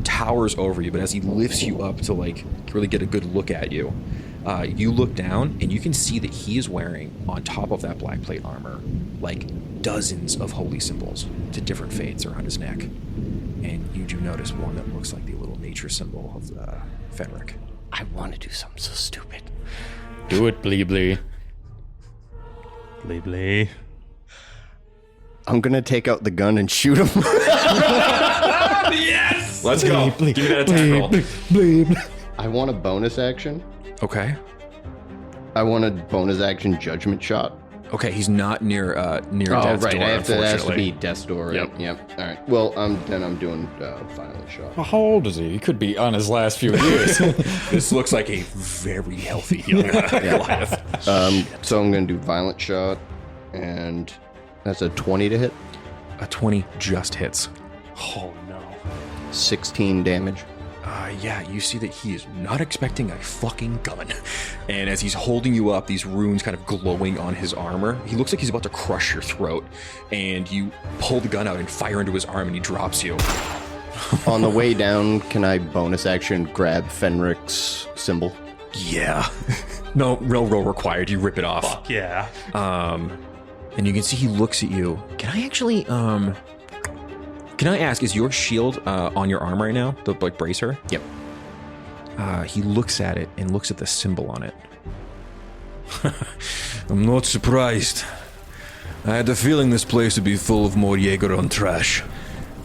towers over you, but as he lifts you up to, like, really get a good look at you, you look down, and you can see that he is wearing, on top of that black plate armor, like, dozens of holy symbols to different fates around his neck. And you do notice one that looks like the little nature symbol of Fenric. I want to do something so stupid. Do it, Bleeblee. Bleeblee. I'm gonna take out the gun and shoot him. Yes! Let's go. Give me that attack roll. I want a bonus action. Okay. I want a bonus action judgment shot. Okay, he's not near Oh, death's right. door, That has to unfortunately. be death's door, right? Yep. All right. Well, then I'm doing violent shot. How old is he? He could be on his last few years. This looks like a very healthy young Goliath. So I'm gonna do violent shot, and that's a 20 to hit. A 20 just hits. Oh no. 16 damage. Yeah, you see that he is not expecting a fucking gun. And as he's holding you up, these runes kind of glowing on his armor, he looks like he's about to crush your throat. And you pull the gun out and fire into his arm, and he drops you. On the way down, can I bonus action grab Fenric's symbol? Yeah. No roll required. You rip it off. Fuck yeah. And you can see he looks at you. Can I actually, can I ask, is your shield on your arm right now? The, like, bracer? Yep. He looks at it and looks at the symbol on it. I'm not surprised. I had the feeling this place would be full of more Jaeger on trash.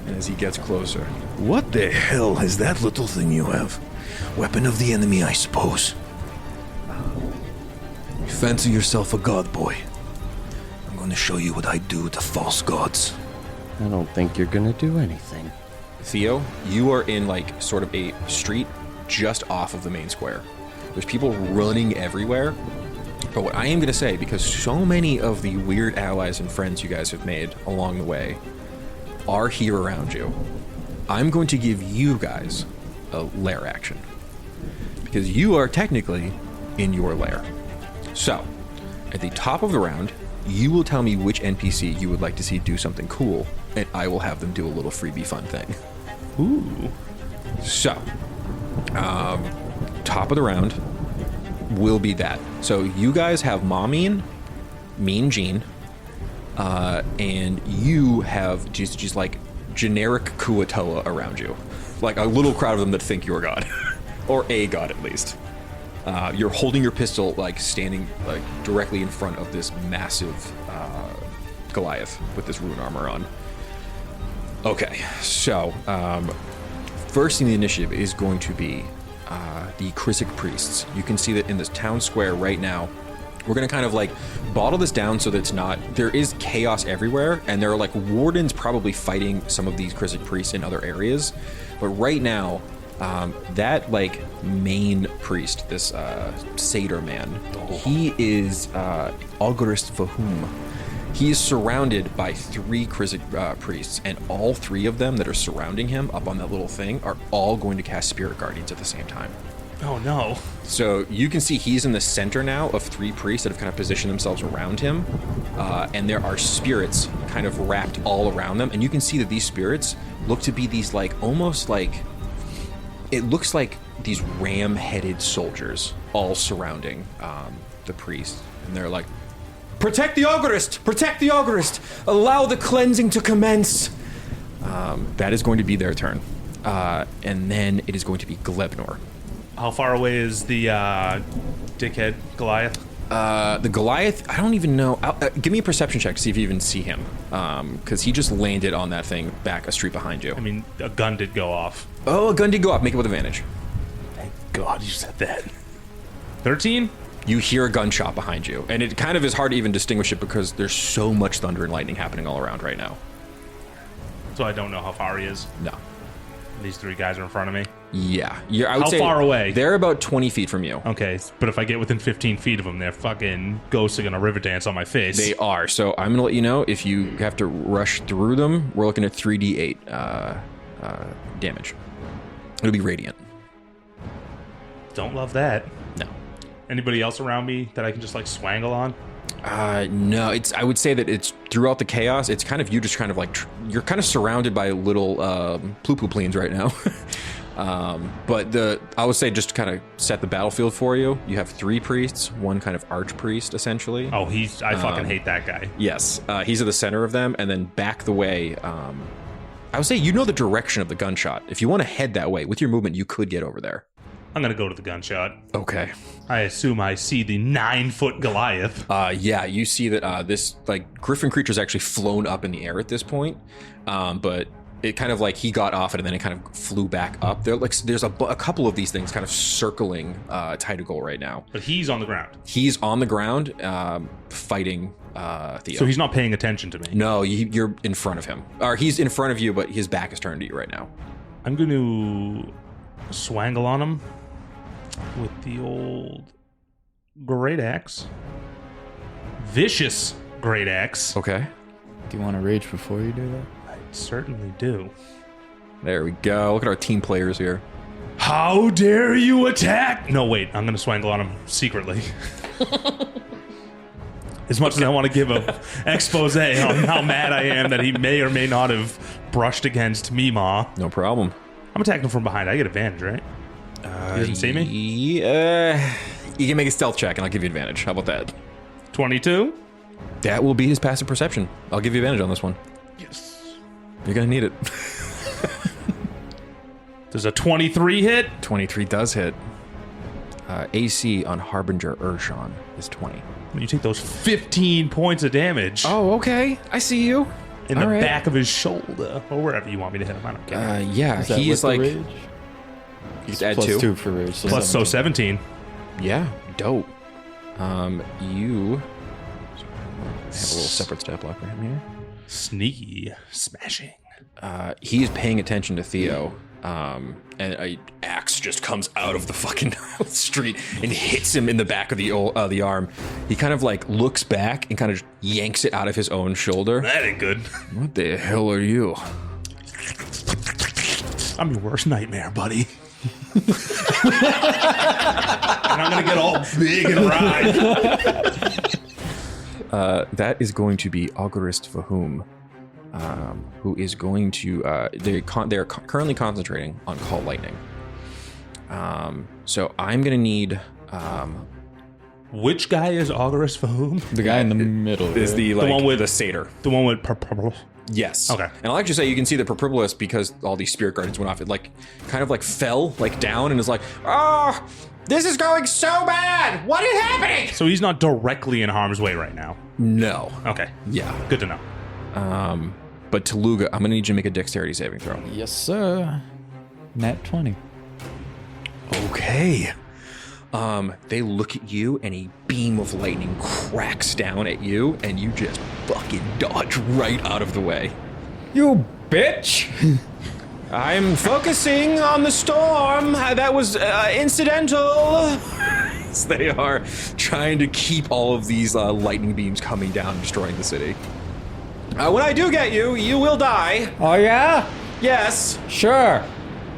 And as he gets closer, what the hell is that little thing you have? Weapon of the enemy, I suppose. You fancy yourself a god, boy? I'm going to show you what I do to false gods. I don't think you're gonna do anything. Theo, you are in, like, sort of a street just off of the main square. There's people running everywhere. But what I am going to say, because so many of the weird allies and friends you guys have made along the way are here around you, I'm going to give you guys a lair action. Because you are technically in your lair. So, at the top of the round, you will tell me which NPC you would like to see do something cool, and I will have them do a little freebie fun thing. Ooh. So, top of the round will be that. So you guys have Mean Jean, and you have just like generic Kuatoa around you. Like a little crowd of them that think you're God. Or a God, at least. You're holding your pistol, like, standing, like, directly in front of this massive Goliath with this rune armor on. Okay, so, first in the initiative is going to be the Krizik priests. You can see that in this town square right now, we're going to kind of like bottle this down so that it's not, there is chaos everywhere, and there are like wardens probably fighting some of these Krizik priests in other areas. But right now, that like main priest, this satyr man, he is Auguste Vahum. He is surrounded by 3 Krizik priests, and all 3 of them that are surrounding him up on that little thing are all going to cast Spirit Guardians at the same time. Oh no. So you can see he's in the center now of 3 priests that have kind of positioned themselves around him. And there are spirits kind of wrapped all around them. And you can see that these spirits look to be these like, almost like, it looks like these ram-headed soldiers all surrounding the priest. And they're like, protect the Augurist! Protect the Augurist! Allow the cleansing to commence! That is going to be their turn. And then it is going to be Glebnor. How far away is the dickhead Goliath? The Goliath, I don't even know. Give me a perception check to see if you even see him. Because he just landed on that thing back a street behind you. I mean, a gun did go off. Oh, a gun did go off. Make it with advantage. Thank God you said that. 13? You hear a gunshot behind you. And it kind of is hard to even distinguish it because there's so much thunder and lightning happening all around right now. So I don't know how far he is. No. These 3 guys are in front of me. Yeah. I would How say far away? They're about 20 feet from you. Okay, but if I get within 15 feet of them, their fucking ghosts are gonna river dance on my face. They are. So I'm going to let you know if you have to rush through them, we're looking at 3d8 damage. It'll be radiant. Don't love that. No. Anybody else around me that I can just like swangle on? No, I would say that it's throughout the chaos. It's kind of you just kind of like, you're kind of surrounded by little Ploopploopleens right now. But I would say just to kind of set the battlefield for you, you have 3 priests, 1 kind of archpriest essentially. Oh, I fucking hate that guy. Yes, he's at the center of them, and then back the way. I would say you know the direction of the gunshot. If you want to head that way with your movement, you could get over there. I'm gonna go to the gunshot. Okay. I assume I see the 9-foot Goliath. Yeah, you see that this like griffin creature's actually flown up in the air at this point, but it kind of like he got off it and then it kind of flew back up. There's a couple of these things kind of circling Titaghol right now. But he's on the ground. He's on the ground fighting Theo. So he's not paying attention to me. No, you're in front of him. Or he's in front of you, but his back is turned to you right now. I'm going to swangle on him with the old great axe. Vicious great axe. Okay. Do you want to rage before you do that? I certainly do. There we go. Look at our team players here. How dare you attack? No, wait. I'm going to swangle on him secretly. As much as I want to give an expose on how mad I am that he may or may not have brushed against Meemaw. No problem. I'm attacking him from behind. I get advantage, right? He doesn't see me? Yeah. You can make a stealth check and I'll give you advantage. How about that? 22? That will be his passive perception. I'll give you advantage on this one. Yes. You're going to need it. Does a 23 hit? 23 does hit. AC on Harbinger Urshan is 20. You take those 15 points of damage Oh, okay. I see you. in the all right. back of his shoulder, or wherever you want me to hit him. I don't care. Yeah, Is that he with is the like... rage? You add Plus 2. 2 for rage. So Plus, so 17. 17. Yeah, dope. You... I have a little separate stat block for him here. Sneaky smashing. He is paying attention to Theo, and a axe just comes out of the fucking street and hits him in the back of the arm. He kind of like looks back and kind of yanks it out of his own shoulder. That ain't good. What the hell are you? I'm your worst nightmare, buddy. And I'm gonna get all big and ride. That is going to be Auguste Vahum, who is going to... They're currently concentrating on Call Lightning. So I'm going to need... Which guy is Auguste for whom? The guy in the middle. is right? the, like, one with- the satyr. The one with purple. Yes. Okay. And I'll actually say you can see the Propribolus, because all these spirit guardians went off, it like kind of like fell like down and is like, Oh, this is going so bad. What is happening? So he's not directly in harm's way right now. no. Okay. Yeah. Good to know. But Tooluuga, I'm gonna need you to make a dexterity saving throw. Yes, sir. Nat 20. Okay. They look at you and a beam of lightning cracks down at you and you just fucking dodge right out of the way. You bitch! I'm focusing on the storm. That was incidental. They are trying to keep all of these lightning beams coming down and destroying the city. When I do get you, you will die. Oh, yeah? Yes. Sure.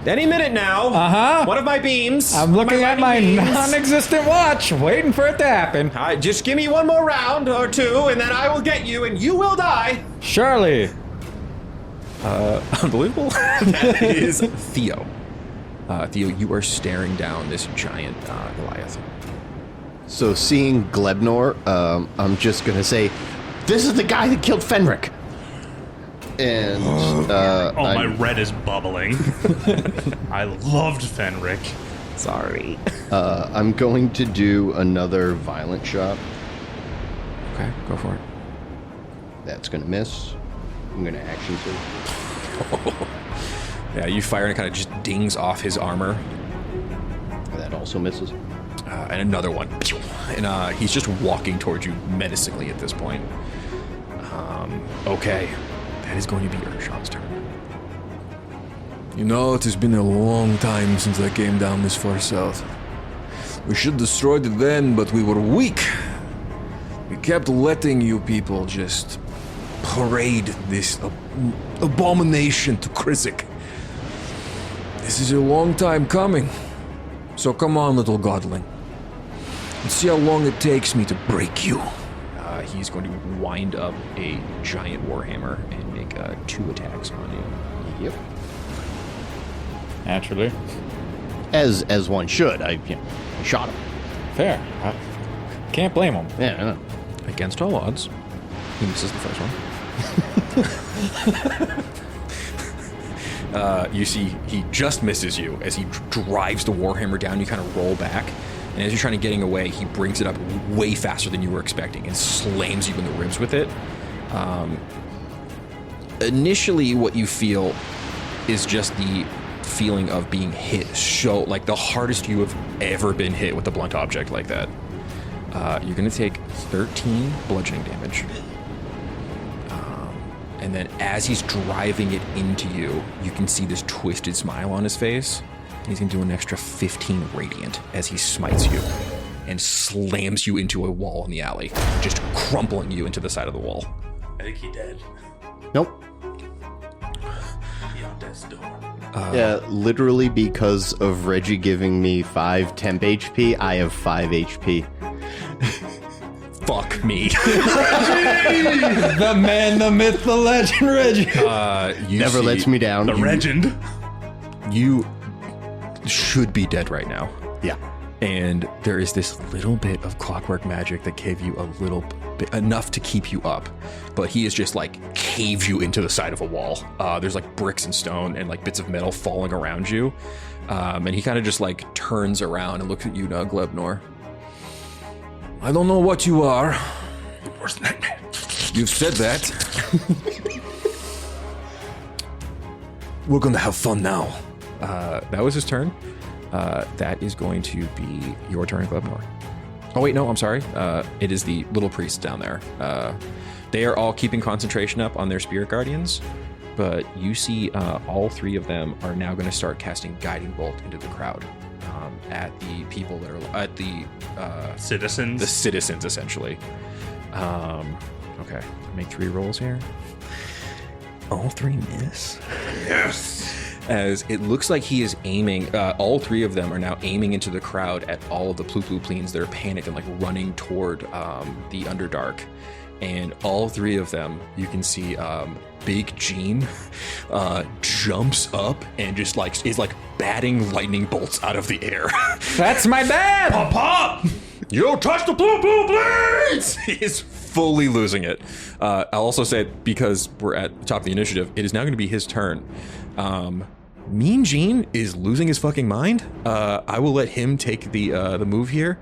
Any minute now. Uh-huh. One of my beams. I'm looking at my lightning beams. non-existent watch, waiting for it to happen. Just give me one more round or two, and then I will get you, and you will die. Surely. Unbelievable. That is Theo. Theo, you are staring down this giant Goliath. So seeing Glebnor, I'm just gonna say, this is the guy that killed Fenric. And My red is bubbling. I loved Fenric. Sorry. I'm going to do another violent shot. Okay, go for it. That's gonna miss. I'm gonna action surge. Yeah, you fire and it kind of just dings off his armor. That also misses. And another one. And he's just walking towards you menacingly at this point. Okay. That is going to be Urshan's turn. You know, it has been a long time since I came down this far south. We should have destroyed it then, but we were weak. We kept letting you people just parade this abomination to Krizik. This is a long time coming. So come on, little godling. Let's see how long it takes me to break you. He's going to wind up a giant warhammer and make 2 attacks on you. Yep. Naturally. As one should. I shot him. Fair. I can't blame him. Yeah, I know. Against all odds, he misses the first one. You see, he just misses you as he drives the warhammer down. You kind of roll back, and as you're trying to getting away, he brings it up way faster than you were expecting and slams you in the ribs with it. Initially, what you feel is just the feeling of being hit, so like the hardest you have ever been hit with a blunt object like that. You're going to take 13 bludgeoning damage. And then as he's driving it into you, you can see this twisted smile on his face. And he's going to do an extra 15 radiant as he smites you and slams you into a wall in the alley, just crumpling you into the side of the wall. I think he dead. Nope. He on death's door. Yeah, literally because of Reggie giving me 5 temp HP, I have 5 HP. Fuck me. The man, the myth, the legend, Reggie. You Never see- lets me down. The legend. You should be dead right now. Yeah. And there is this little bit of clockwork magic that gave you a little bit, enough to keep you up. But he is just like caves you into the side of a wall. There's like bricks and stone and like bits of metal falling around you. And he kind of just like turns around and looks at you now, Glebnor. I don't know what you are. Worst nightmare. You've said that. We're gonna have fun now. That was his turn. That is going to be your turn, Glebnor. Oh, wait, no, I'm sorry. It is the little priest down there. They are all keeping concentration up on their spirit guardians, but you see all 3 of them are now going to start casting Guiding Bolt into the crowd at the people that are at the Citizens. the citizens, essentially. Okay, make 3 rolls here. All 3 miss. Yes. As it looks like he is aiming, all 3 of them are now aiming into the crowd at all of the Ploopploopleens that are panicked and like running toward the Underdark. And all 3 of them, you can see Big Gene jumps up and just like is like batting lightning bolts out of the air. That's my dad. Pop! You touch the Ploopploopleens! He is fully losing it. I'll also say, because we're at the top of the initiative, it is now going to be his turn. Mean Gene is losing his fucking mind. I will let him take the move here.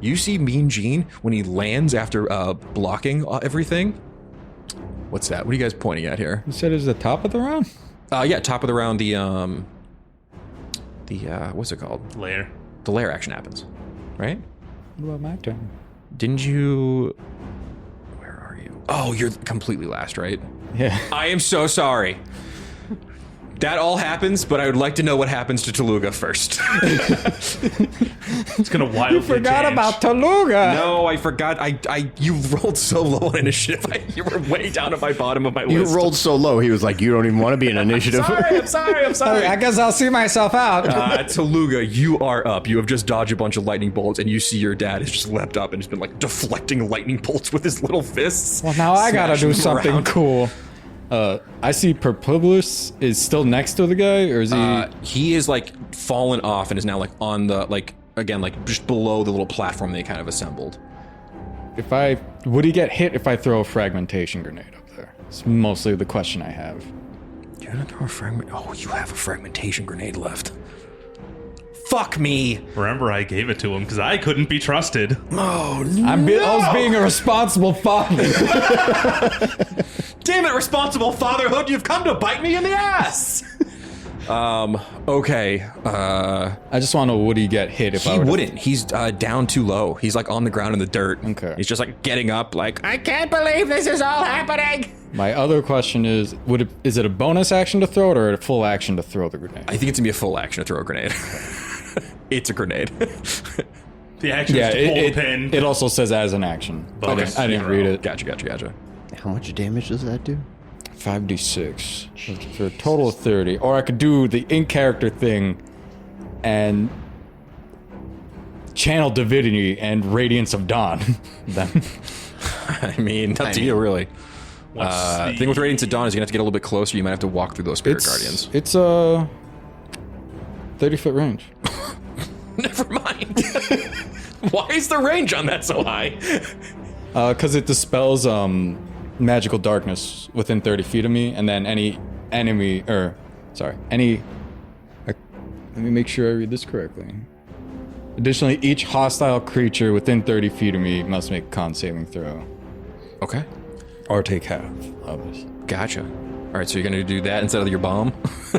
You see Mean Gene when he lands after blocking everything. What's that? What are you guys pointing at here? You said it was the top of the round? Yeah, top of the round. The what's it called? Lair. The lair action happens, right? What about my turn? Didn't you? Where are you? Oh, you're completely last, right? Yeah. I am so sorry. That all happens, but I would like to know what happens to Tooluuga first. It's gonna wildly Forgot change. about Tooluuga. No, I forgot. You rolled so low on initiative. You were way down at my bottom of my You list. rolled so low, he was like, you don't even want to be in initiative. I'm sorry. I guess I'll see myself out. Tooluuga, you are up. You have just dodged a bunch of lightning bolts, and you see your dad has just leapt up and has been like deflecting lightning bolts with his little fists. Well, now I gotta smashing do them something around. cool. I see Ploopploopleen is still next to the guy, or is he? He is like fallen off and is now like on the again just below the little platform they kind of assembled. Would he get hit if I throw a fragmentation grenade up there? It's mostly the question I have. You're gonna throw a fragment? Oh, you have a fragmentation grenade left. Fuck me. Remember, I gave it to him because I couldn't be trusted. Oh no. I was being a responsible father. Damn it, responsible fatherhood! You've come to bite me in the ass. Okay. I just want to know, would he get hit if I He were to- wouldn't. He's down too low. He's like on the ground in the dirt. Okay. He's just like getting up, like I can't believe this is all happening. My other question is, is it a bonus action to throw it or a full action to throw the grenade? I think it's gonna be a full action to throw a grenade. It's a grenade. The action Yeah, is to pull the pin. it also says as an action. But Bonus I didn't zero. read it. Gotcha. How much damage does that do? 5d6 for a total of 30. Or I could do the in-character thing and channel divinity and radiance of dawn. Then I mean, up to you, really. The thing with Radiance of Dawn is you're gonna have to get a little bit closer. You might have to walk through those Spirit Guardians. It's a 30-foot range. Never mind. Why is the range on that so high? Because it dispels magical darkness within 30 feet of me, and then any enemy, let me make sure I read this correctly. Additionally, each hostile creature within 30 feet of me must make a con saving throw. Okay. Or take half of this. Gotcha. All right, so you're gonna do that instead of your bomb?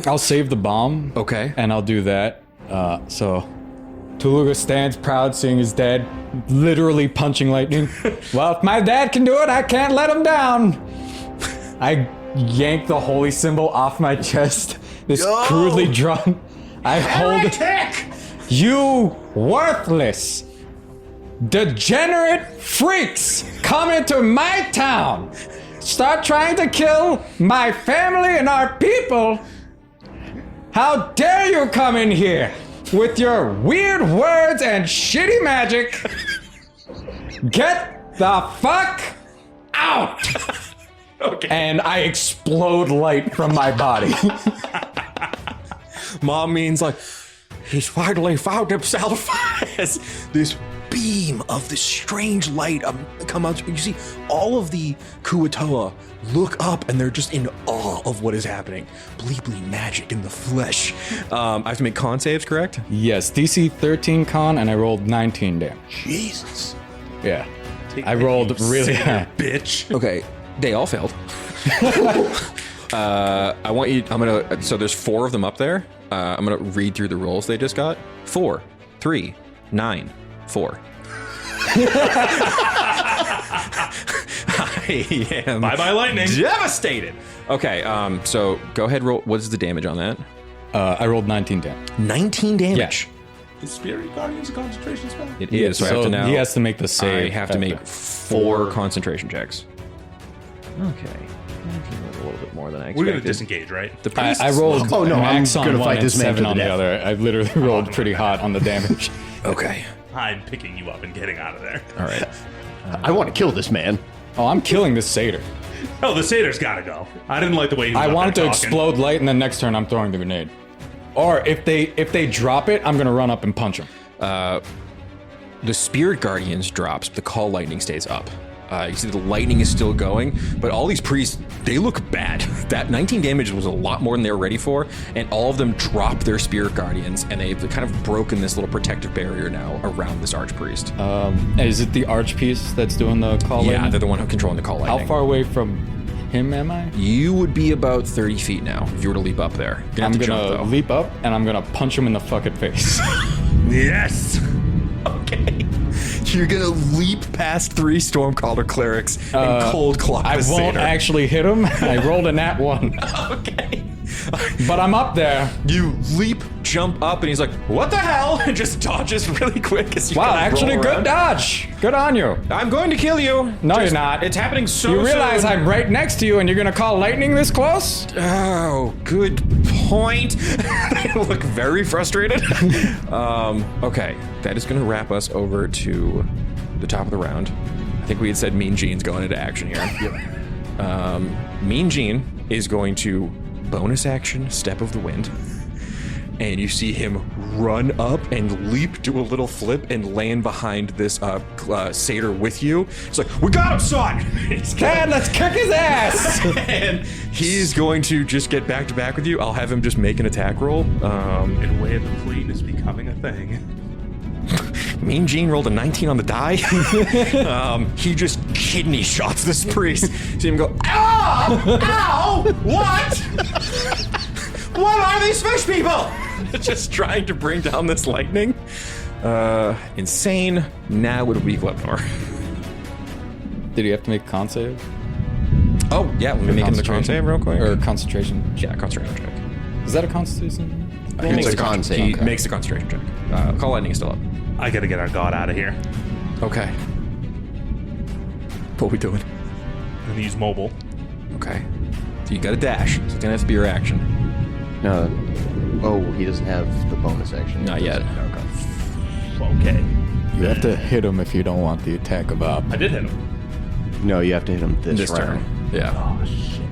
I'll save the bomb. Okay. And I'll do that. So Tooluuga stands proud seeing his dad literally punching lightning. Well, if my dad can do it, I can't let him down. I yank the holy symbol off my chest. This crudely drawn. I hold it. You worthless, degenerate freaks come into my town. Start trying to kill my family and our people. How dare you come in here with your weird words and shitty magic. Get the fuck out. Okay. And I explode light from my body. Mom means like, he's finally found himself as this beam of this strange light come out. You see all of the Kuatoa look up and they're just in awe of what is happening. Ploopploopleen magic in the flesh. I have to make con saves, correct? Yes, DC 13 con, and I rolled 19 damage. Jesus. Yeah. I rolled really high. Bitch. Okay, they all failed. I want you, so there's 4 of them up there. I'm gonna read through the rolls they just got. 4, 3, 9, 4. I am Bye-bye lightning. devastated. Okay, so go ahead, roll. What is the damage on that? I rolled 19 damage. 19 damage. Is Spirit Guardian's a concentration spell? It is, so I have to now. he has to make the save. I have to make after. 4 concentration checks. Okay. A little bit more than I expected. We're gonna disengage, right? The priest I is rolled Oh, no, max I'm on gonna one fight and this man 7 to on the the death. other. I literally rolled pretty hot on the damage. okay. I'm picking you up and getting out of there. All right. I want to kill this man. Oh, I'm killing this satyr. Oh, the satyr's gotta go. I didn't like the way he was I up wanted to there talking. explode light, and then next turn I'm throwing the grenade. Or if they drop it, I'm gonna run up and punch them. The Spirit Guardians drops, but the Call Lightning stays up. You see the lightning is still going, but all these priests, they look bad. That 19 damage was a lot more than they were ready for, and all of them drop their spirit guardians, and they've kind of broken this little protective barrier now around this archpriest. Is it the archpiece that's doing the call Yeah, lightning? they're the one who controlling the call lightning. How far away from him am I? You would be about 30 feet now if you were to leap up there. I'm gonna leap up and I'm gonna punch him in the fucking face. Yes. Okay. You're gonna leap past 3 Stormcaller clerics and cold clock I the won't satyr. actually hit him. I rolled a nat 1. Okay. But I'm up there. You leap, jump up, and he's like, "What the hell?" and just dodges really quick as you Wow, kind of actually, roll good around. dodge. Good on you. I'm going to kill you. No, you're not. It's happening so You realize soon. I'm right next to you and you're gonna call lightning this close? Oh, good point. They look very frustrated. Okay, that is going to wrap us over to the top of the round. I think we had said Mean Gene's going into action here. Yep. Mean Gene is going to bonus action Step of the Wind. And you see him run up and leap, do a little flip, and land behind this satyr with you. It's like, "We got him, son!" Man, let's kick his ass! And he's going to just get back to back with you. I'll have him just make an attack roll. And Way of the Fleet is becoming a thing. Mean Gene rolled a 19 on the die. He just kidney shots this priest. See him go, "Ow! Ow! What? What are these fish people?" Just trying to bring down this lightning. Insane. Now it'll be Glebnor. Did you have to make a con save? Oh, yeah, let me make him the con save real quick. Or concentration? Yeah, concentration check. Is that a constitution? He makes It's a a con save. He makes a concentration check. Call lightning is still up. I gotta get our god out of here. Okay. What are we doing? I'm gonna use mobile. Okay. So you got a dash, so it's gonna have to be your action. No. Oh, he doesn't have the bonus action. Not yet. Okay. You have to hit him if you don't want the attack of op. I did hit him. No, you have to hit him this turn. round. Yeah. Oh, shit.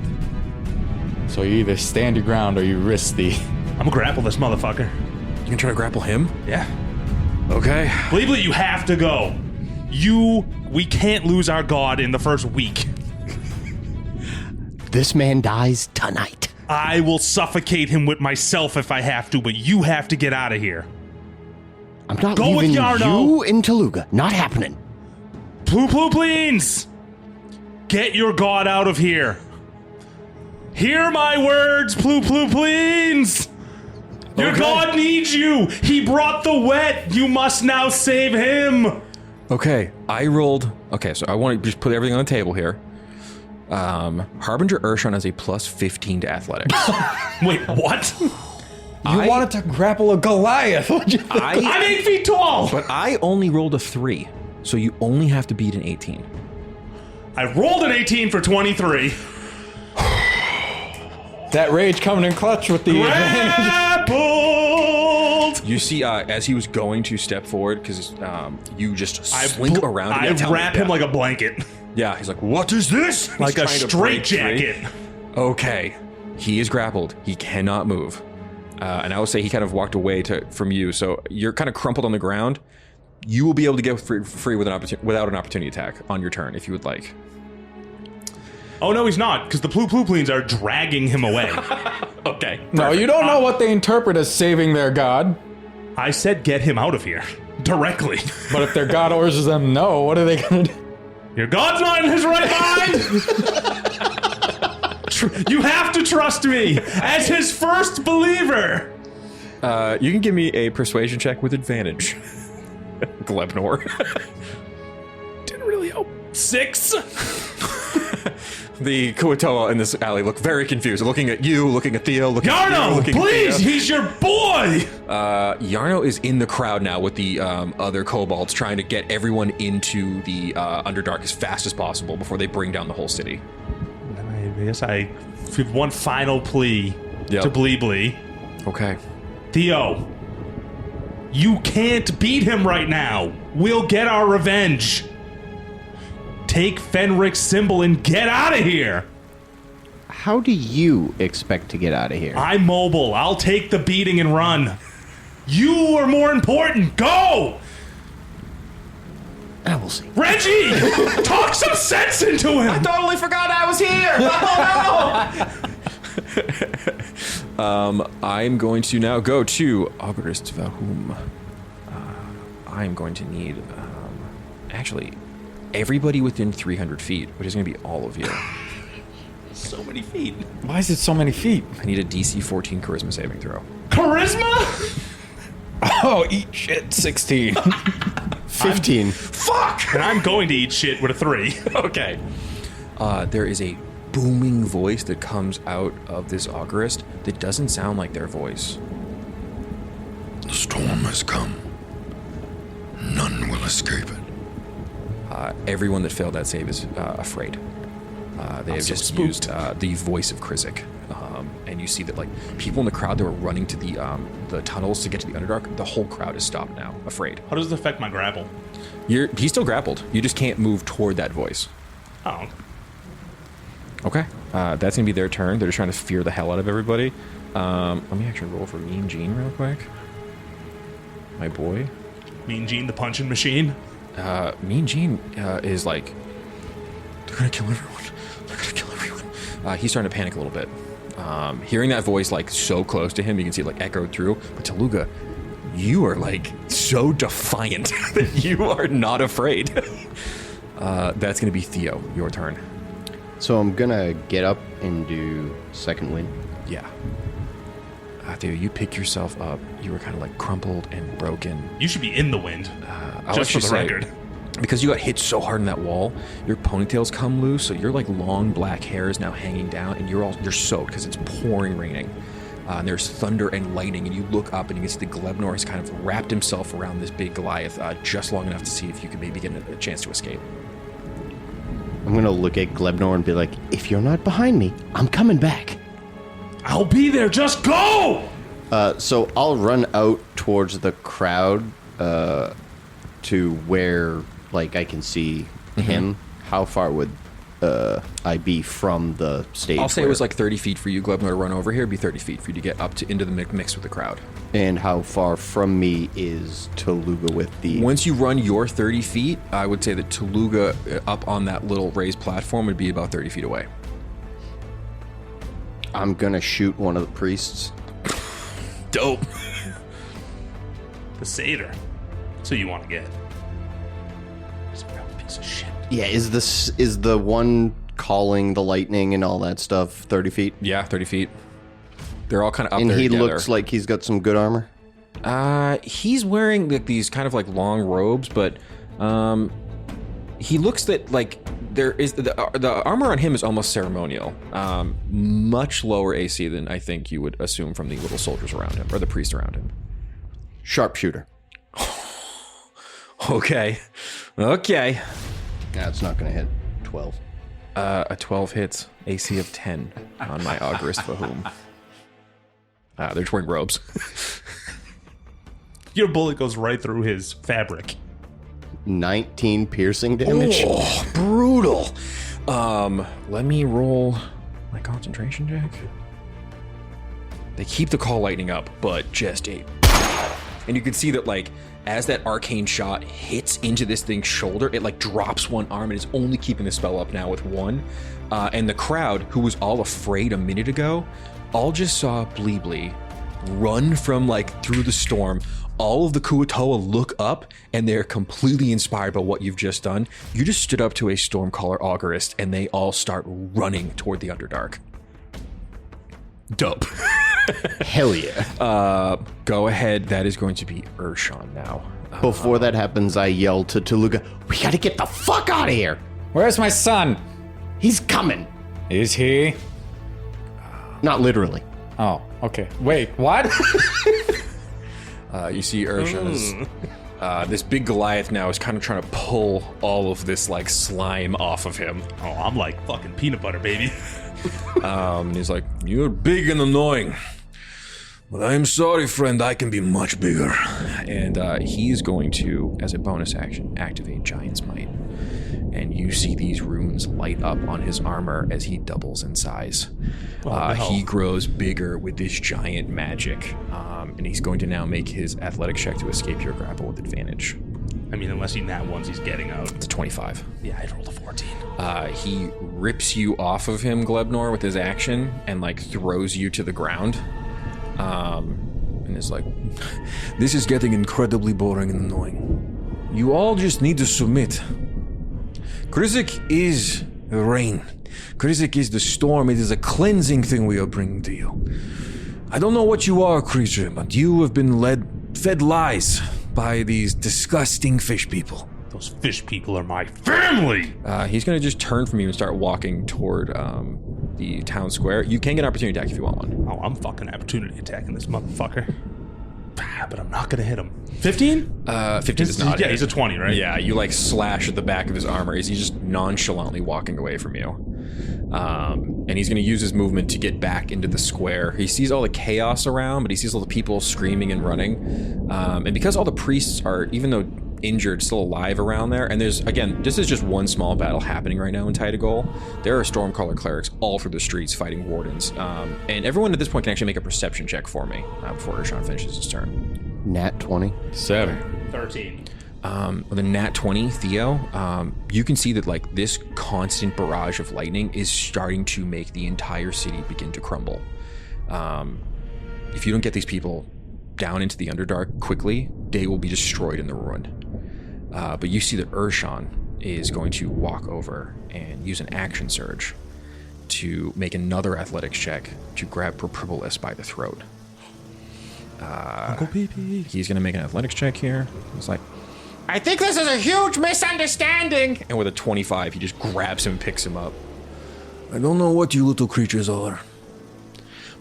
So you either stand your ground or you risk the... I'm gonna grapple this motherfucker. You can try to grapple him? Yeah. Okay. Ploopploopleen, you have to go. We can't lose our god in the first week. This man dies tonight. I will suffocate him with myself if I have to, but you have to get out of here. I'm not Go with leaving Yarno. you in Tooluuga. Not happening. Ploopploopleens! Get your god out of here. Hear my words, Ploopploopleens! Your Okay. god needs you! He brought the wet! You must now save him! Okay, I rolled... Okay, so I want to just put everything on the table here. Harbinger Urshan has a plus 15 to athletics. Wait, what? You wanted to grapple a Goliath. What'd you think? I'm 8 feet tall! But I only rolled a 3, so you only have to beat an 18. I rolled an 18 for 23. That rage coming in clutch with the advantage. Grappled! You see, as he was going to step forward, because you just slink around. I wrap him like a blanket. Yeah, he's like, "What is this?" He's Like a trying to break free. straitjacket. Okay, he is grappled. He cannot move. And I will say he kind of walked away from you, so you're kind of crumpled on the ground. You will be able to get free with without an opportunity attack on your turn if you would like. Oh, no, he's not, because the Ploopploopleens are dragging him away. Okay. No, you don't know what they interpret as saving their god. I said get him out of here. Directly. But if their god orders them no, what are they gonna do? Your god's not in his right mind! You have to trust me as his first believer! You can give me a persuasion check with advantage. Glebnor. Didn't really help. 6? The Kuatoa in this alley look very confused. They're looking at you, looking at Theo, looking at you, Yarno, looking please! at Theo. He's your boy! Yarno is in the crowd now with the other kobolds, trying to get everyone into the Underdark as fast as possible before they bring down the whole city. I guess I have one final plea Yep. to Bleeblee. Okay. Theo, you can't beat him right now. We'll get our revenge. Take Fenric's symbol and get out of here. How do you expect to get out of here? I'm mobile. I'll take the beating and run. You are more important. Go! We'll see. Reggie! Talk some sense into him! Totally forgot I was here. Oh no! I'm going to now go to Auguste Vahum. I'm going to need, actually, everybody within 300 feet, which is going to be all of you. So many feet. Why is it so many feet? I need a DC 14 Charisma saving throw. Charisma? Oh, eat shit. 16. 15. Fuck! And I'm going to eat shit with a 3. Okay. There is a booming voice that comes out of this Auguste that doesn't sound like their voice. The storm has come. None will escape it. Everyone that failed that save is afraid. They have just used the voice of Krizik. And you see that like people in the crowd that were running to the tunnels to get to the Underdark, the whole crowd is stopped now, afraid. How does it affect my grapple? He's still grappled. You just can't move toward that voice. Oh. Okay. That's gonna be their turn. They're just trying to fear the hell out of everybody. Let me actually roll for Mean Gene real quick. My boy. Mean Gene, the punching machine. Mean Gene is like, they're gonna kill everyone. They're gonna kill everyone. He's starting to panic a little bit. Hearing that voice like so close to him, you can see it like echoed through. But Tooluuga, you are like so defiant that you are not afraid. That's gonna be Theo. Your turn. So I'm gonna get up and do second wind. Yeah. Theo, you pick yourself up. You were kind of like crumpled and broken. You should be in the wind. I'll Just let for you the say, record. because you got hit so hard in that wall, your ponytails come loose, so your like long black hair is now hanging down, and you're soaked because it's pouring raining. And there's thunder and lightning, and you look up and you can see the Glebnor has kind of wrapped himself around this big Goliath just long enough to see if you could maybe get a chance to escape. I'm gonna look at Glebnor and be like, if you're not behind me, I'm coming back. I'll be there. Just go! So I'll run out towards the crowd to where, like, I can see him. How far would I be from the stage? I'll say it was like 30 feet for you, Glebnor, to run over here. It'd be 30 feet for you to get up to into the mix with the crowd. And how far from me is Tooluuga with the... Once you run your 30 feet, I would say that Tooluuga up on that little raised platform would be about 30 feet away. I'm gonna shoot one of the priests. Dope. The satyr. So you want to get. He's a real piece of shit. Yeah, is the one calling the lightning and all that stuff 30 feet? Yeah, 30 feet. They're all kind of up And there he together. looks like he's got some good armor? He's wearing like these kind of like long robes, but he looks that like there is the armor on him is almost ceremonial. Much lower AC than I think you would assume from the little soldiers around him or the priest around him. Sharpshooter. Okay. That's not gonna hit 12. A 12 hits, AC of 10 on my Auguste Vahum. They're just wearing robes. Your bullet goes right through his fabric. 19 piercing damage. Oh, brutal. Let me roll my concentration check. They keep the call lightning up, but just a... And you can see that, like, as that arcane shot hits into this thing's shoulder, it, like, drops one arm and is only keeping the spell up now with one. And the crowd, who was all afraid a minute ago, all just saw Ploopploopleen run from, like, through the storm. All of the Kuatoa look up, and they're completely inspired by what you've just done. You just stood up to a Stormcaller Auguste, and they all start running toward the Underdark. Dope. Hell yeah. Go ahead. That is going to be Urshan now. Before that happens, I yell to Tooluuga, we gotta get the fuck out of here. Where's my son? He's coming. Is he? Not literally. Oh, okay. Wait, what? You see Urshan is... this big Goliath now is kind of trying to pull all of this, like, slime off of him. Oh, I'm like fucking peanut butter, baby. He's like, You're big and annoying. But I'm sorry, friend, I can be much bigger. and he's going to, as a bonus action, activate Giant's Might. And you see these runes light up on his armor as he doubles in size. no. He grows bigger with this giant magic. And he's going to now make his athletic check to escape your grapple with advantage. I mean, unless he nat ones, he's getting out. It's a 25. Yeah, I rolled a 14. He rips you off of him, Glebnor, with his action and like throws you to the ground. And is like, This is getting incredibly boring and annoying. You all just need to submit. Krizik is rain. Krizik is the storm. It is a cleansing thing we are bringing to you. I don't know what you are, creature, but you have been fed lies by these disgusting fish people. Those fish people are my family! he's going to just turn from you and start walking toward the town square. You can get an opportunity attack if you want one. Oh, I'm fucking opportunity attacking this motherfucker. But I'm not gonna hit him. 15? 15 is not. Yeah, he's a 20, right? Yeah, you like slash at the back of his armor. He's just nonchalantly walking away from you. And he's going to use his movement to get back into the square. He sees all the chaos around, but he sees all the people screaming and running. And because all the priests are, even though injured, still alive around there, and there's, again, this is just one small battle happening right now in Titaghol. There are Stormcaller clerics all through the streets fighting wardens. And everyone at this point can actually make a perception check for me before Urshan finishes his turn. Nat 20. 7. 13. The nat 20, Theo, you can see that like this constant barrage of lightning is starting to make the entire city begin to crumble. If you don't get these people down into the Underdark quickly, they will be destroyed in the ruin. But you see that Urshan is going to walk over and use an action surge to make another athletics check to grab Propribulis by the throat. Uncle Pee-Pee. He's going to make an athletics check here. He's like, I think this is a huge misunderstanding. and with a 25, he just grabs him and picks him up. I don't know what you little creatures are,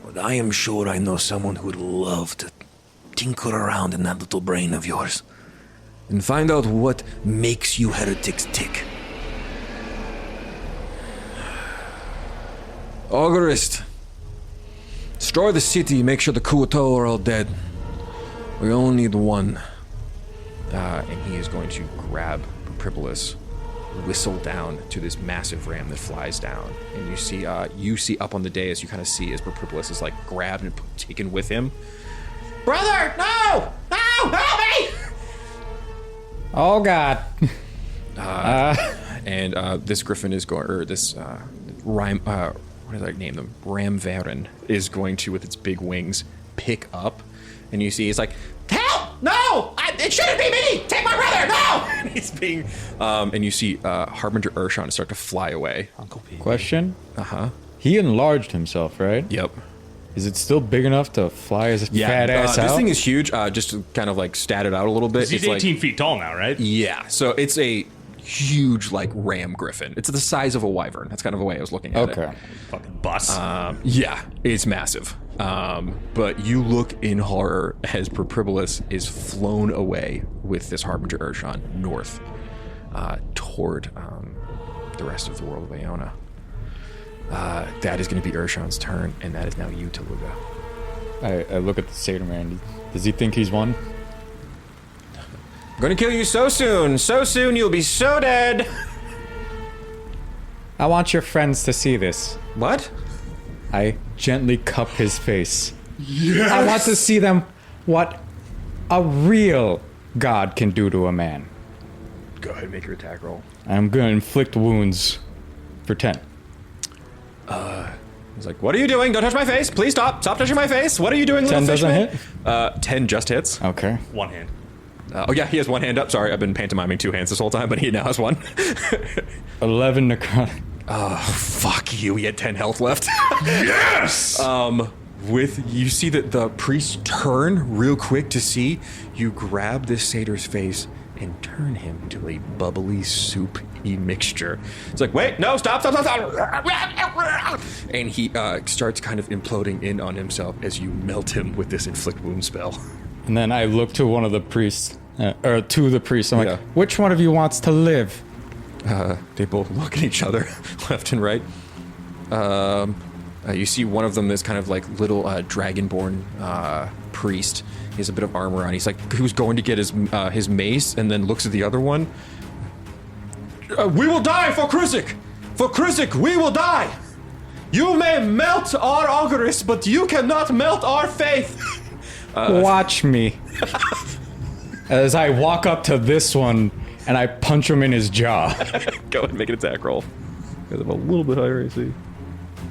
but I am sure I know someone who would love to tinker around in that little brain of yours and find out what makes you heretics tick. Auguryst, destroy the city, make sure the Kuoto are all dead. We only need one. And he is going to grab Propribulis, whistle down to this massive ram that flies down. And you see up on the dais, you kind of see as Propribulis is like grabbed and taken with him. Brother, no! No! Help me! Oh God. And this griffin is going, or this what did I name them? Ramvarin is going to, with its big wings, pick up. And you see, he's like, Help! No! It shouldn't be me! Take my brother! No! and he's being, and you see Harbinger Urshan start to fly away. Uncle Pee-Pee. Question. Uh-huh. He enlarged himself, right? Yep. Is it still big enough to fly his fat ass out? This thing is huge. Just to kind of like stat it out a little bit. He's it's 18 like, feet tall now, right? yeah, so it's a huge like ram griffin. It's the size of a wyvern. That's kind of the way I was looking at it. Okay. Fucking bus. Yeah, it's massive. But you look in horror as Propribulis is flown away with this Harbinger Urshan north toward the rest of the world of Aeona. That is going to be Urshan's turn, and that is now you, Tooluuga. I look at the satyr man. Does he think he's won? I'm gonna kill you so soon. So soon you'll be so dead. I want your friends to see this. What? I gently cup his face. Yes! I want to see them what a real god can do to a man. Go ahead and make your attack roll. I'm gonna inflict wounds for 10. He's like, What are you doing? Don't touch my face. Please stop. Stop touching my face. What are you doing, 10 little doesn't fishman? hit? 10 just hits. Okay. One hand. Oh yeah, he has one hand up. Sorry, I've been pantomiming two hands this whole time, but he now has one. 11 necrotic. Fuck you, he had 10 health left. Yes! You see that the priest turn real quick to see you grab this satyr's face and turn him into a bubbly soup-y mixture. It's like, wait, no, stop. And he starts kind of imploding in on himself as you melt him with this inflict wound spell. And then I look to one of the priests, or to the priest. I'm Yeah. like, which one of you wants to live? They both look at each other, left and right. You see one of them is kind of like little dragonborn priest. He has a bit of armor on. He's like, he was going to get his mace, and then looks at the other one. We will die for Krizik! For Krizik, we will die! You may melt our Auguryst, but you cannot melt our faith! Watch me. as I walk up to this one and I punch him in his jaw. Go ahead and make an attack roll. Because of a little bit higher AC.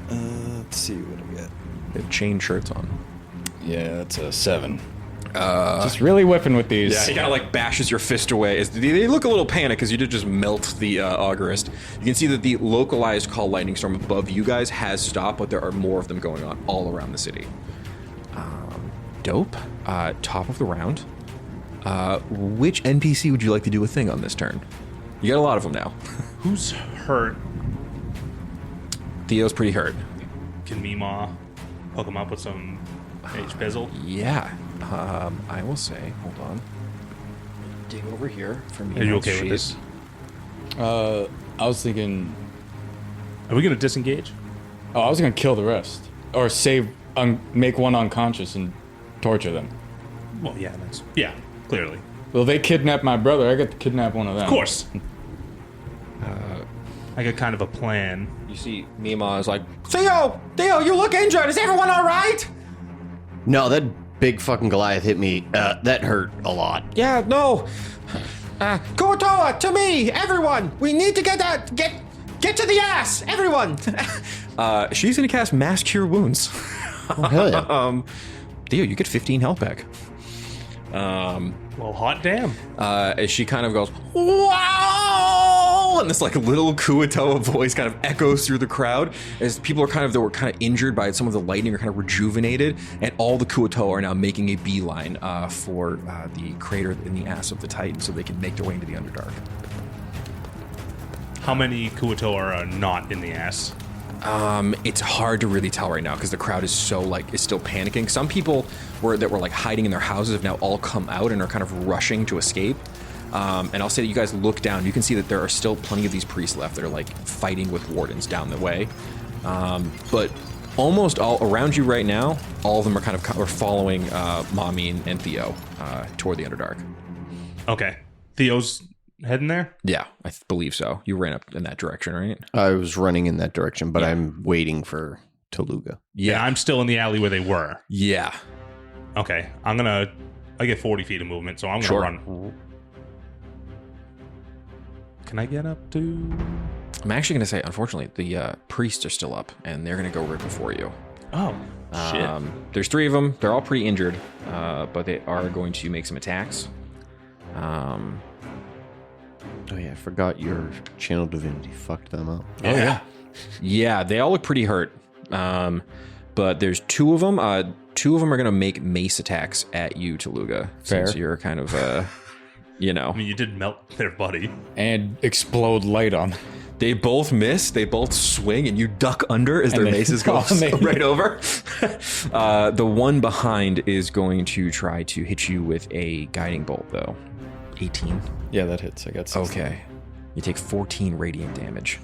Let's see what I get. They have chain shirts on. Yeah, that's a 7. Just really whipping with these. Yeah, he kind of like bashes your fist away. They look a little panicked because you did just melt the Augurist. You can see that the localized call lightning storm above you guys has stopped, but there are more of them going on all around the city. Dope. Top of the round. Which NPC would you like to do a thing on this turn? You got a lot of them now. Who's hurt? Theo's pretty hurt. Can Meemaw hook him up with some H-Pizzle? Yeah. I will say, hold on. Dig over here for me. Are you okay with this? I was thinking... Are we going to disengage? Oh, I was going to kill the rest. Or make one unconscious and torture them. Well, yeah, yeah, clearly. Well, they kidnapped my brother. I get to kidnap one of them. Of course. I got kind of a plan. You see Meemaw is like, Theo, you look injured. Is everyone all right? No, that big fucking Goliath hit me. That hurt a lot. Yeah, no. Kuatoa, to me, everyone. We need to get to the ass, everyone. she's gonna cast Mass Cure Wounds. Oh, hell yeah. Theo, you get 15 health back. Well, hot damn. As she kind of goes, wow! And this like little Kuatoa voice kind of echoes through the crowd as people that were kind of injured by some of the lightning are kind of rejuvenated, and all the Kuatoa are now making a beeline for the crater in the ass of the Titan so they can make their way into the Underdark. How many Kuatoa are not in the ass? It's hard to really tell right now because the crowd is still panicking. Some people that were like hiding in their houses have now all come out and are kind of rushing to escape. And I'll say that you guys look down, you can see that there are still plenty of these priests left that are like fighting with wardens down the way. But almost all around you right now, all of them are following Mommy and Theo toward the Underdark. Okay. Theo's heading there? Yeah, I believe so. You ran up in that direction, right? I was running in that direction, but I'm waiting for Tooluuga. Yeah, I'm still in the alley where they were. Yeah. Okay, I get 40 feet of movement, so I'm gonna run. Can I get up to... I'm actually gonna say, unfortunately, the priests are still up, and they're gonna go right before you. Oh, shit. There's 3 of them. They're all pretty injured, but they are going to make some attacks. Oh yeah, I forgot your channel divinity fucked them up. Oh yeah. Yeah, they all look pretty hurt. But there's 2 of them. 2 of them are going to make mace attacks at you, Tooluuga. Fair. Since you're kind of, I mean, you did melt their buddy. And explode light on. They both miss. They both swing, and you duck under as their they maces go fall. right over. The one behind is going to try to hit you with a guiding bolt, though. 18. Yeah, that hits. I got 16. Okay. You take 14 radiant damage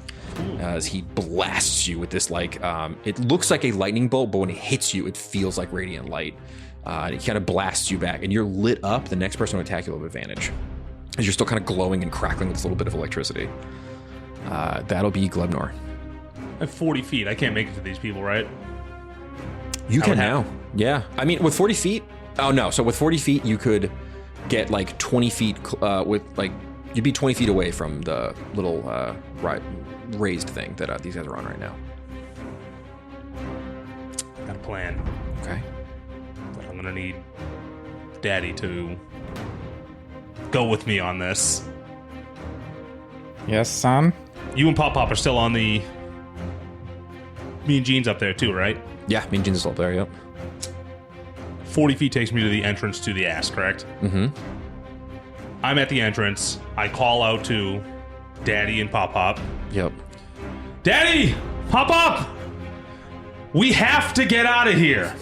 as he blasts you with this, like, it looks like a lightning bolt, but when it hits you, it feels like radiant light. And it kind of blasts you back, and you're lit up. The next person to attack you will have advantage, as you're still kind of glowing and crackling with this little bit of electricity. That'll be Glebnor. I have 40 feet. I can't make it to these people, right? You can now. Yeah. I mean, with 40 feet... Oh, no. So with 40 feet, you could get, like, 20 feet with, like... You'd be 20 feet away from the little raised thing that these guys are on right now. Got a plan. Okay. But I'm gonna need Daddy to go with me on this. Yes, son? You and Pop Pop are still on the... Me and Jean's up there too, right? Yeah, Mean Jeans is up there, yep. 40 feet takes me to the entrance to the ass, correct? Mm-hmm. I'm at the entrance. I call out to Daddy and Pop Pop. Yep. Daddy! Pop Pop! We have to get out of here.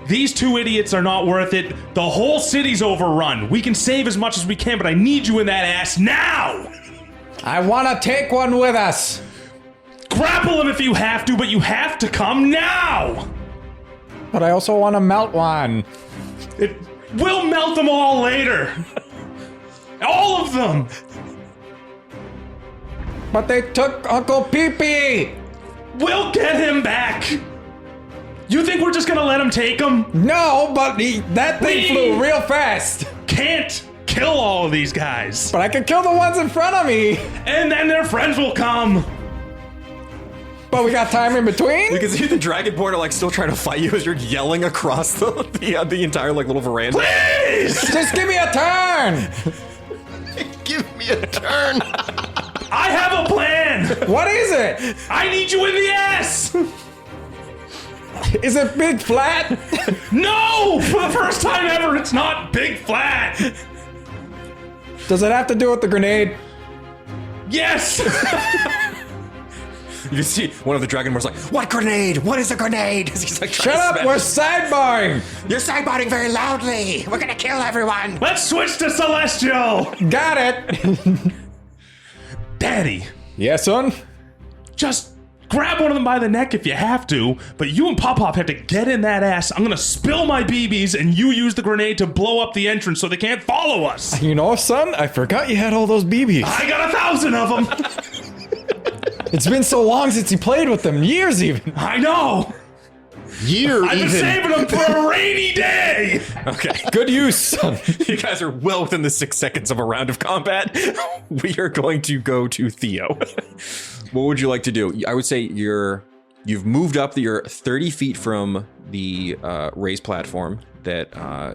These 2 idiots are not worth it. The whole city's overrun. We can save as much as we can, but I need you in that ass now! I want to take one with us. Grapple him if you have to, but you have to come now! But I also want to melt one. We'll melt them all later. All of them. But they took Uncle Pee-Pee. We'll get him back. You think we're just gonna let him take him? No, but that thing flew real fast. can't kill all of these guys. But I can kill the ones in front of me. And then their friends will come. But we got time in between. You can see the Dragonborn are like still trying to fight you as you're yelling across the entire like little veranda. Please! Just give me a turn. Give me a turn. I have a plan. What is it? I need you in the ass. Is it big flat? No! For the first time ever, it's not big flat. Does it have to do with the grenade? Yes! You see one of the Dragonborn's like, "What grenade? What is a grenade?" He's like, Shut up, we're sidebarring. You're sidebarring very loudly. We're gonna kill everyone. Let's switch to Celestial. Got it. Daddy, Yes, son? just grab one of them by the neck if you have to, but you and Pop-Pop have to get in that ass. I'm gonna spill my BBs and you use the grenade to blow up the entrance so they can't follow us. You know, son, I forgot you had all those BBs. I got 1,000 of them. It's been so long since you played with them. Years even. I know. I've been saving them for a rainy day. Okay. Good use, son. You guys are well within the 6 seconds of a round of combat. We are going to go to Theo. What would you like to do? I would say you've moved up. You're 30 feet from the raised platform that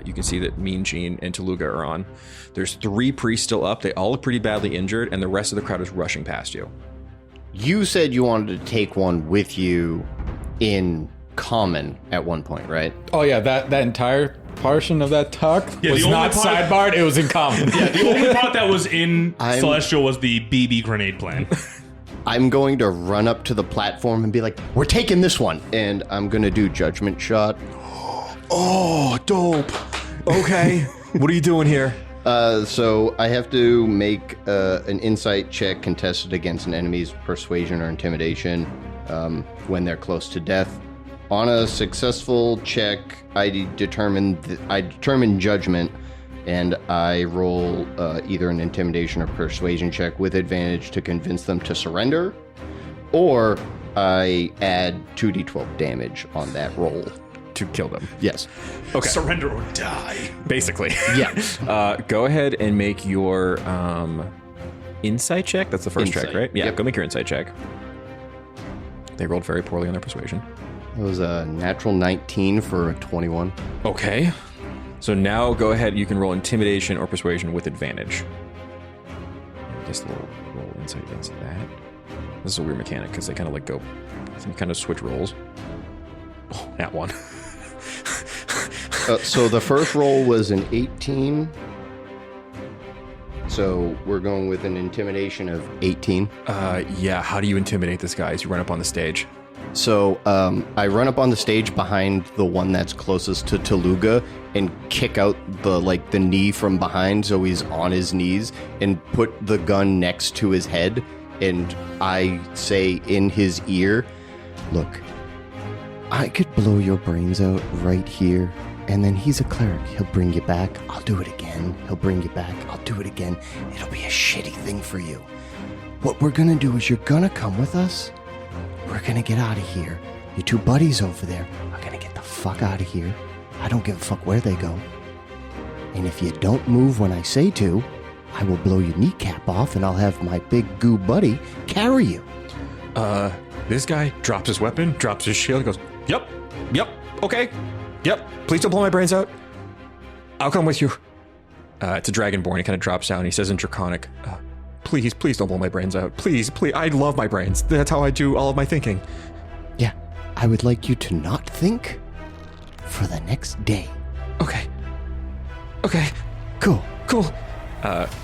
you can see that Mean Gene and Tooluuga are on. There's 3 priests still up. They all look pretty badly injured, and the rest of the crowd is rushing past you. You said you wanted to take one with you in common at one point, right? Oh, yeah, that entire portion of that talk Yeah, was the only not part- sidebarred. It was in common. Yeah, the only part that was in I'm- Celestial was the BB grenade plan. I'm going to run up to the platform and be like, "We're taking this one," and I'm going to do judgment shot. Oh, dope. Okay. What are you doing here? So I have to make an insight check contested against an enemy's persuasion or intimidation when they're close to death. On a successful check, I determine judgment, and I roll either an intimidation or persuasion check with advantage to convince them to surrender, or I add 2d12 damage on that roll. To kill them. Yes. Okay. Surrender or die. Basically. Yeah. Go ahead and make your insight check. That's the first check, Insight. right? Yeah, Yep. go make your insight check. They rolled very poorly on their persuasion. It was a natural 19 for a 21. Okay. So now go ahead. You can roll intimidation or persuasion with advantage. Just a little roll insight against that. This is a weird mechanic because they kind of like go, I think kind of switch rolls. Oh, that one. So the first roll was an 18. So we're going with an intimidation of 18. Yeah. How do you intimidate this guy as you run up on the stage? So I run up on the stage behind the one that's closest to Tooluuga and kick out the knee from behind so he's on his knees and put the gun next to his head, and I say in his ear, "Look, I could blow your brains out right here, and then he's a cleric. He'll bring you back. I'll do it again. He'll bring you back. I'll do it again. It'll be a shitty thing for you. What we're gonna do is you're gonna come with us. We're gonna get out of here. Your 2 buddies over there are gonna get the fuck out of here. I don't give a fuck where they go. And if you don't move when I say to, I will blow your kneecap off and I'll have my big goo buddy carry you." This guy drops his weapon, drops his shield, and goes, Yep, okay, yep, please don't blow my brains out. I'll come with you. It's a Dragonborn. He kind of drops down. He says in Draconic, please don't blow my brains out. Please, I love my brains. That's how I do all of my thinking. Yeah, I would like you to not think for the next day. Okay. Cool.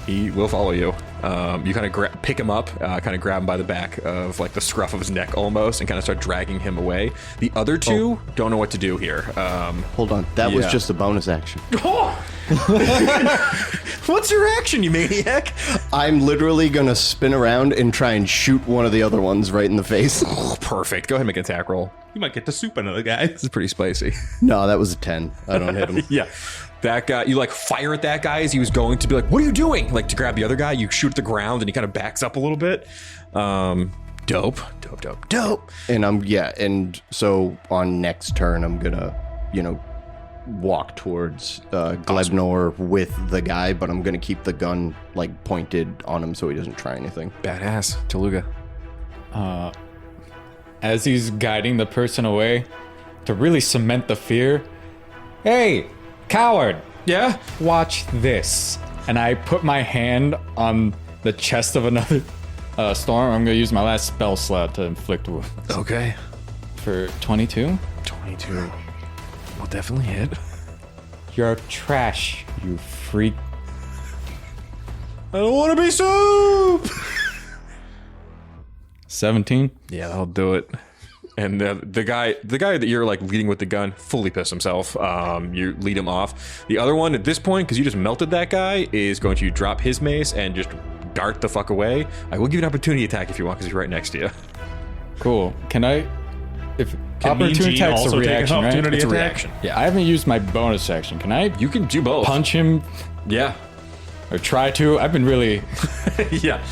He will follow you. You kind of pick him up, kind of grab him by the back of like the scruff of his neck almost, and kind of start dragging him away. The other 2 don't know what to do here. Hold on. That was Yeah. just a bonus action. What's your action, you maniac? I'm literally gonna spin around and try and shoot one of the other ones right in the face. Oh, perfect. Go ahead and make an attack roll. You might get the soup into the guy. This is pretty spicy. No, that was a 10. I don't hit him. Yeah. That guy, you like fire at that guy as he was going to be like, what are you doing? Like to grab the other guy, you shoot at the ground and he kind of backs up a little bit. Dope. And and so on next turn, I'm gonna, walk towards Glebnor with the guy, but I'm gonna keep the gun like pointed on him so he doesn't try anything. Badass. Tooluuga. As he's guiding the person away, to really cement the fear, hey, coward, Yeah? watch this. And I put my hand on the chest of another storm. I'm going to use my last spell slot to inflict wounds. Okay. For 22. 22. Will definitely hit. You're trash, you freak. I don't want to be soup! 17. Yeah, that'll do it. And the guy that you're like leading with the gun fully pissed himself. You lead him off. The other one at this point, because you just melted that guy, is going to drop his mace and just dart the fuck away. I will give you an opportunity attack if you want, because he's right next to you. Cool. Can I... If Can me and opportunity Gene attack's also a take an reaction, right? opportunity It's a attack? reaction. Yeah, I haven't used my bonus action. Can I You can do both. punch him Yeah. or try to? I've been really... Yeah.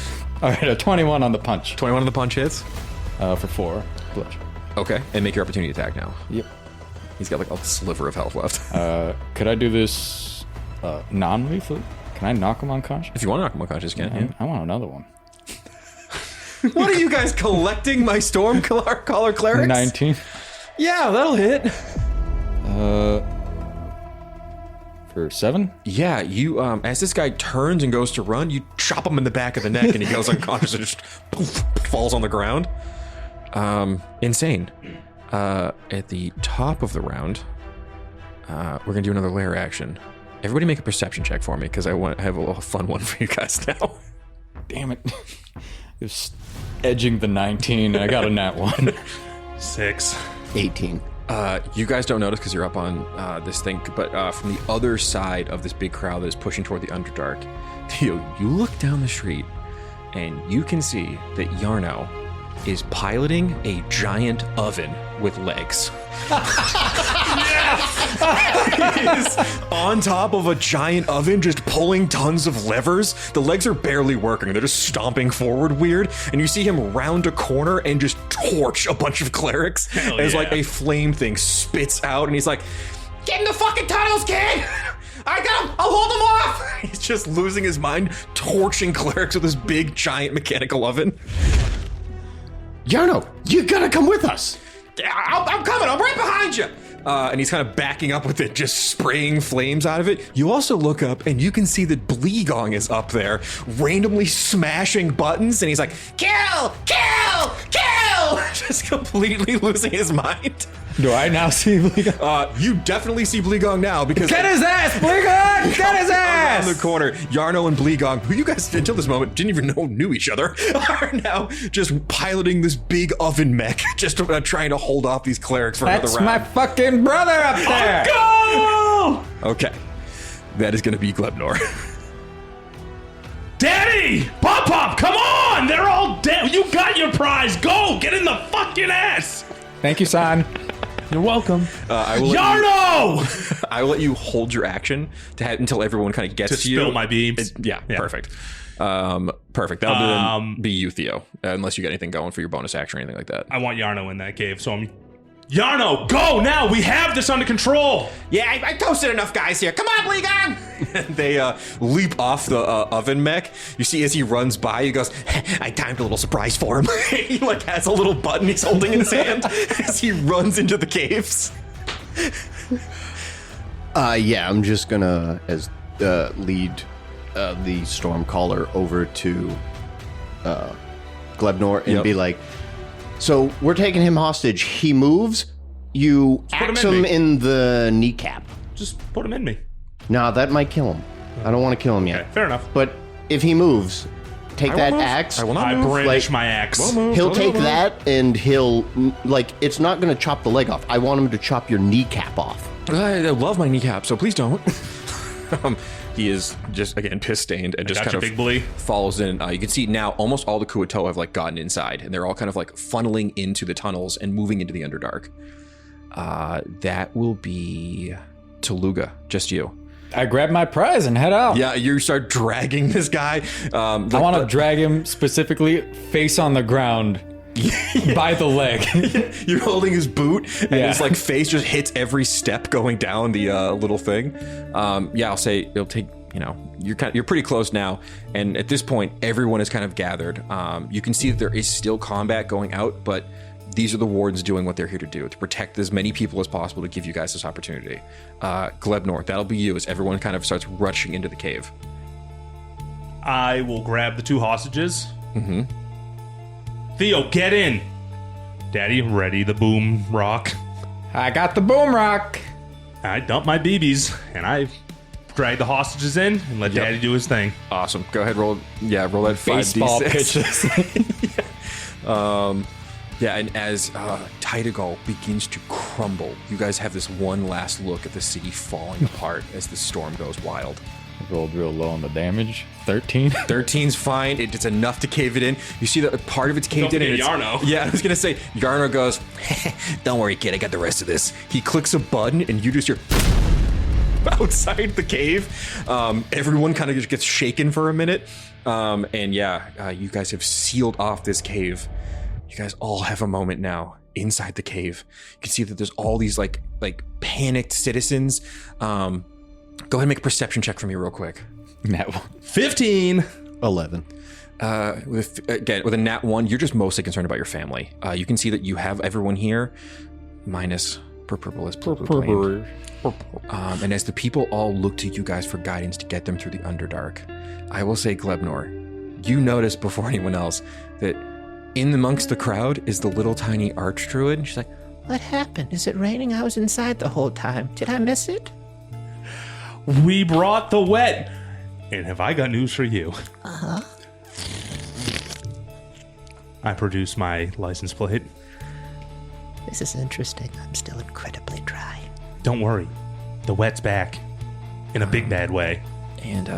All right, a 21 on the punch 21 on the punch hits. for 4 bludgeon. Okay. And make your opportunity attack now. Yep. He's got like a sliver of health left. Could I do this non-lethal? Can I knock him unconscious? If you want to knock him unconscious, you can. I want another one. What are you guys collecting my storm caller clerics? 19. Yeah, that'll hit. For 7? Yeah, you as this guy turns and goes to run, you chop him in the back of the neck and he goes unconscious and just poof, falls on the ground. Insane. At the top of the round, we're gonna do another lair action. Everybody make a perception check for me, because I have a little fun one for you guys now. Damn it. It was edging the 19, and I got a nat 1. 6. 18. You guys don't notice because you're up on this thing, but from the other side of this big crowd that is pushing toward the Underdark, Theo, you look down the street and you can see that Yarno is piloting a giant oven with legs. He is on top of a giant oven, just pulling tons of levers. The legs are barely working. They're just stomping forward weird. And you see him round a corner and just torch a bunch of clerics as yeah. like a flame thing spits out. And he's like, get in the fucking tunnels, kid! I got him! I'll hold him off! He's just losing his mind, torching clerics with this big giant mechanical oven. Yarno, you gotta come with us. I'm coming. I'm right behind you. And he's kind of backing up with it, just spraying flames out of it. You also look up and you can see that Bleegong is up there, randomly smashing buttons. And he's like, kill, kill, kill! Just completely losing his mind. Do I now see Bleegong? You definitely see Bleegong now because Get his ass, Bleegong! Get his ass! around the corner, Yarno and Bleegong, who you guys until this moment didn't even know knew each other, are now just piloting this big oven mech, just trying to hold off these clerics for That's another my round. fucking brother up there! Go! Okay, that is going to be Glebnor. Daddy! Pop, come on! They're all dead. You got your prize. Go! Get in the fucking ass! Thank you, son. You're welcome. I will Yarno! I will let you hold your action to until everyone kind of gets To to you. spill my beams. Yeah, perfect. Perfect. That'll be you, Theo, unless you got anything going for your bonus action or anything like that. I want Yarno in that cave, so I'm... Yarno, go now! We have this under control! Yeah, I toasted enough guys here. Come on, Bleegong! They leap off the oven mech. You see as he runs by, he goes, I timed a little surprise for him. He like has a little button he's holding in his hand as he runs into the caves. Yeah, I'm just gonna lead the Stormcaller over to Glebnor and be like, so we're taking him hostage. He moves, you put him axe in him me. in the kneecap. Just put him in me. Nah, that might kill him. I don't want to kill him yet. Okay, fair enough. But if he moves, take that move. axe. I will not I move. brandish like- my axe. He'll take that and he'll, like, it's not going to chop the leg off. I want him to chop your kneecap off. I love my kneecap, so please don't. He is just, again, piss-stained and just Gotcha, kind of big bully. follows in. You can see now almost all the Kuato have like gotten inside, and they're all kind of like funneling into the tunnels and moving into the Underdark. That will be Tooluuga, just you. I grab my prize and head out. Yeah, you start dragging this guy. I want to drag him specifically face on the ground by the leg. You're holding his boot, and Yeah. his like face just hits every step going down the little thing. I'll say it'll take. You're pretty close now, and at this point, everyone is kind of gathered. You can see that there is still combat going out, but these are the wardens doing what they're here to do, to protect as many people as possible to give you guys this opportunity. Glebnor, that'll be you as everyone kind of starts rushing into the cave. I will grab the 2 hostages. Mm-hmm. Theo, get in. Daddy, ready the boom rock. I got the boom rock. I dump my BBs, and I drag the hostages in and let Daddy do his thing. Awesome. Go ahead, roll that 5d6. Baseball pitches. And as Titaghol begins to crumble, you guys have this one last look at the city falling apart as the storm goes wild. Rolled real low on the damage. 13. 13's fine. It's enough to cave it in. You see that part of it's caved Don't in. And forget it's- Yarno. Yeah, I was gonna say Yarno goes, "Don't worry, kid. I got the rest of this." He clicks a button, and you just hear outside the cave. Everyone kind of just gets shaken for a minute, you guys have sealed off this cave. You guys all have a moment now inside the cave. You can see that there's all these like panicked citizens. Go ahead and make a perception check for me real quick. Nat 15. 11. With a nat 1, you're just mostly concerned about your family. You can see that you have everyone here, minus purple is Ploopploopleen. And as the people all look to you guys for guidance to get them through the Underdark, I will say, Glebnor, you notice before anyone else that in amongst the crowd is the little tiny archdruid. She's like, What happened? Is it raining? I was inside the whole time. Did I miss it? We brought the wet. And have I got news for you? Uh-huh. I produced my license plate. This is interesting. I'm still incredibly dry. Don't worry. The wet's back. In a big bad way. and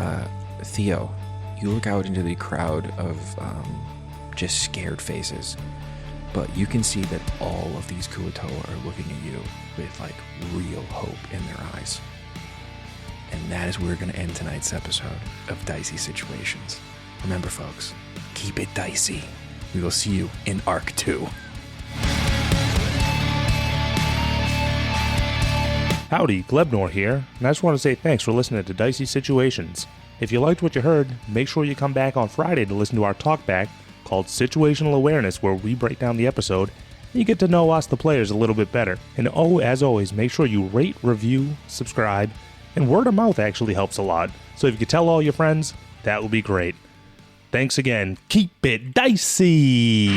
Theo, you look out into the crowd of just scared faces, but you can see that all of these Kuatoa are looking at you with like real hope in their eyes. And that is where we're going to end tonight's episode of Dicey Situations. Remember, folks, keep it dicey. We will see you in Arc 2. Howdy, Glebnor here, and I just want to say thanks for listening to Dicey Situations. If you liked what you heard, make sure you come back on Friday to listen to our talkback called Situational Awareness, where we break down the episode and you get to know us, the players, a little bit better. And as always, make sure you rate, review, subscribe, and word of mouth actually helps a lot. So if you could tell all your friends, that would be great. Thanks again. Keep it dicey!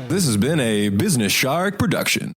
This has been a Business Shark production.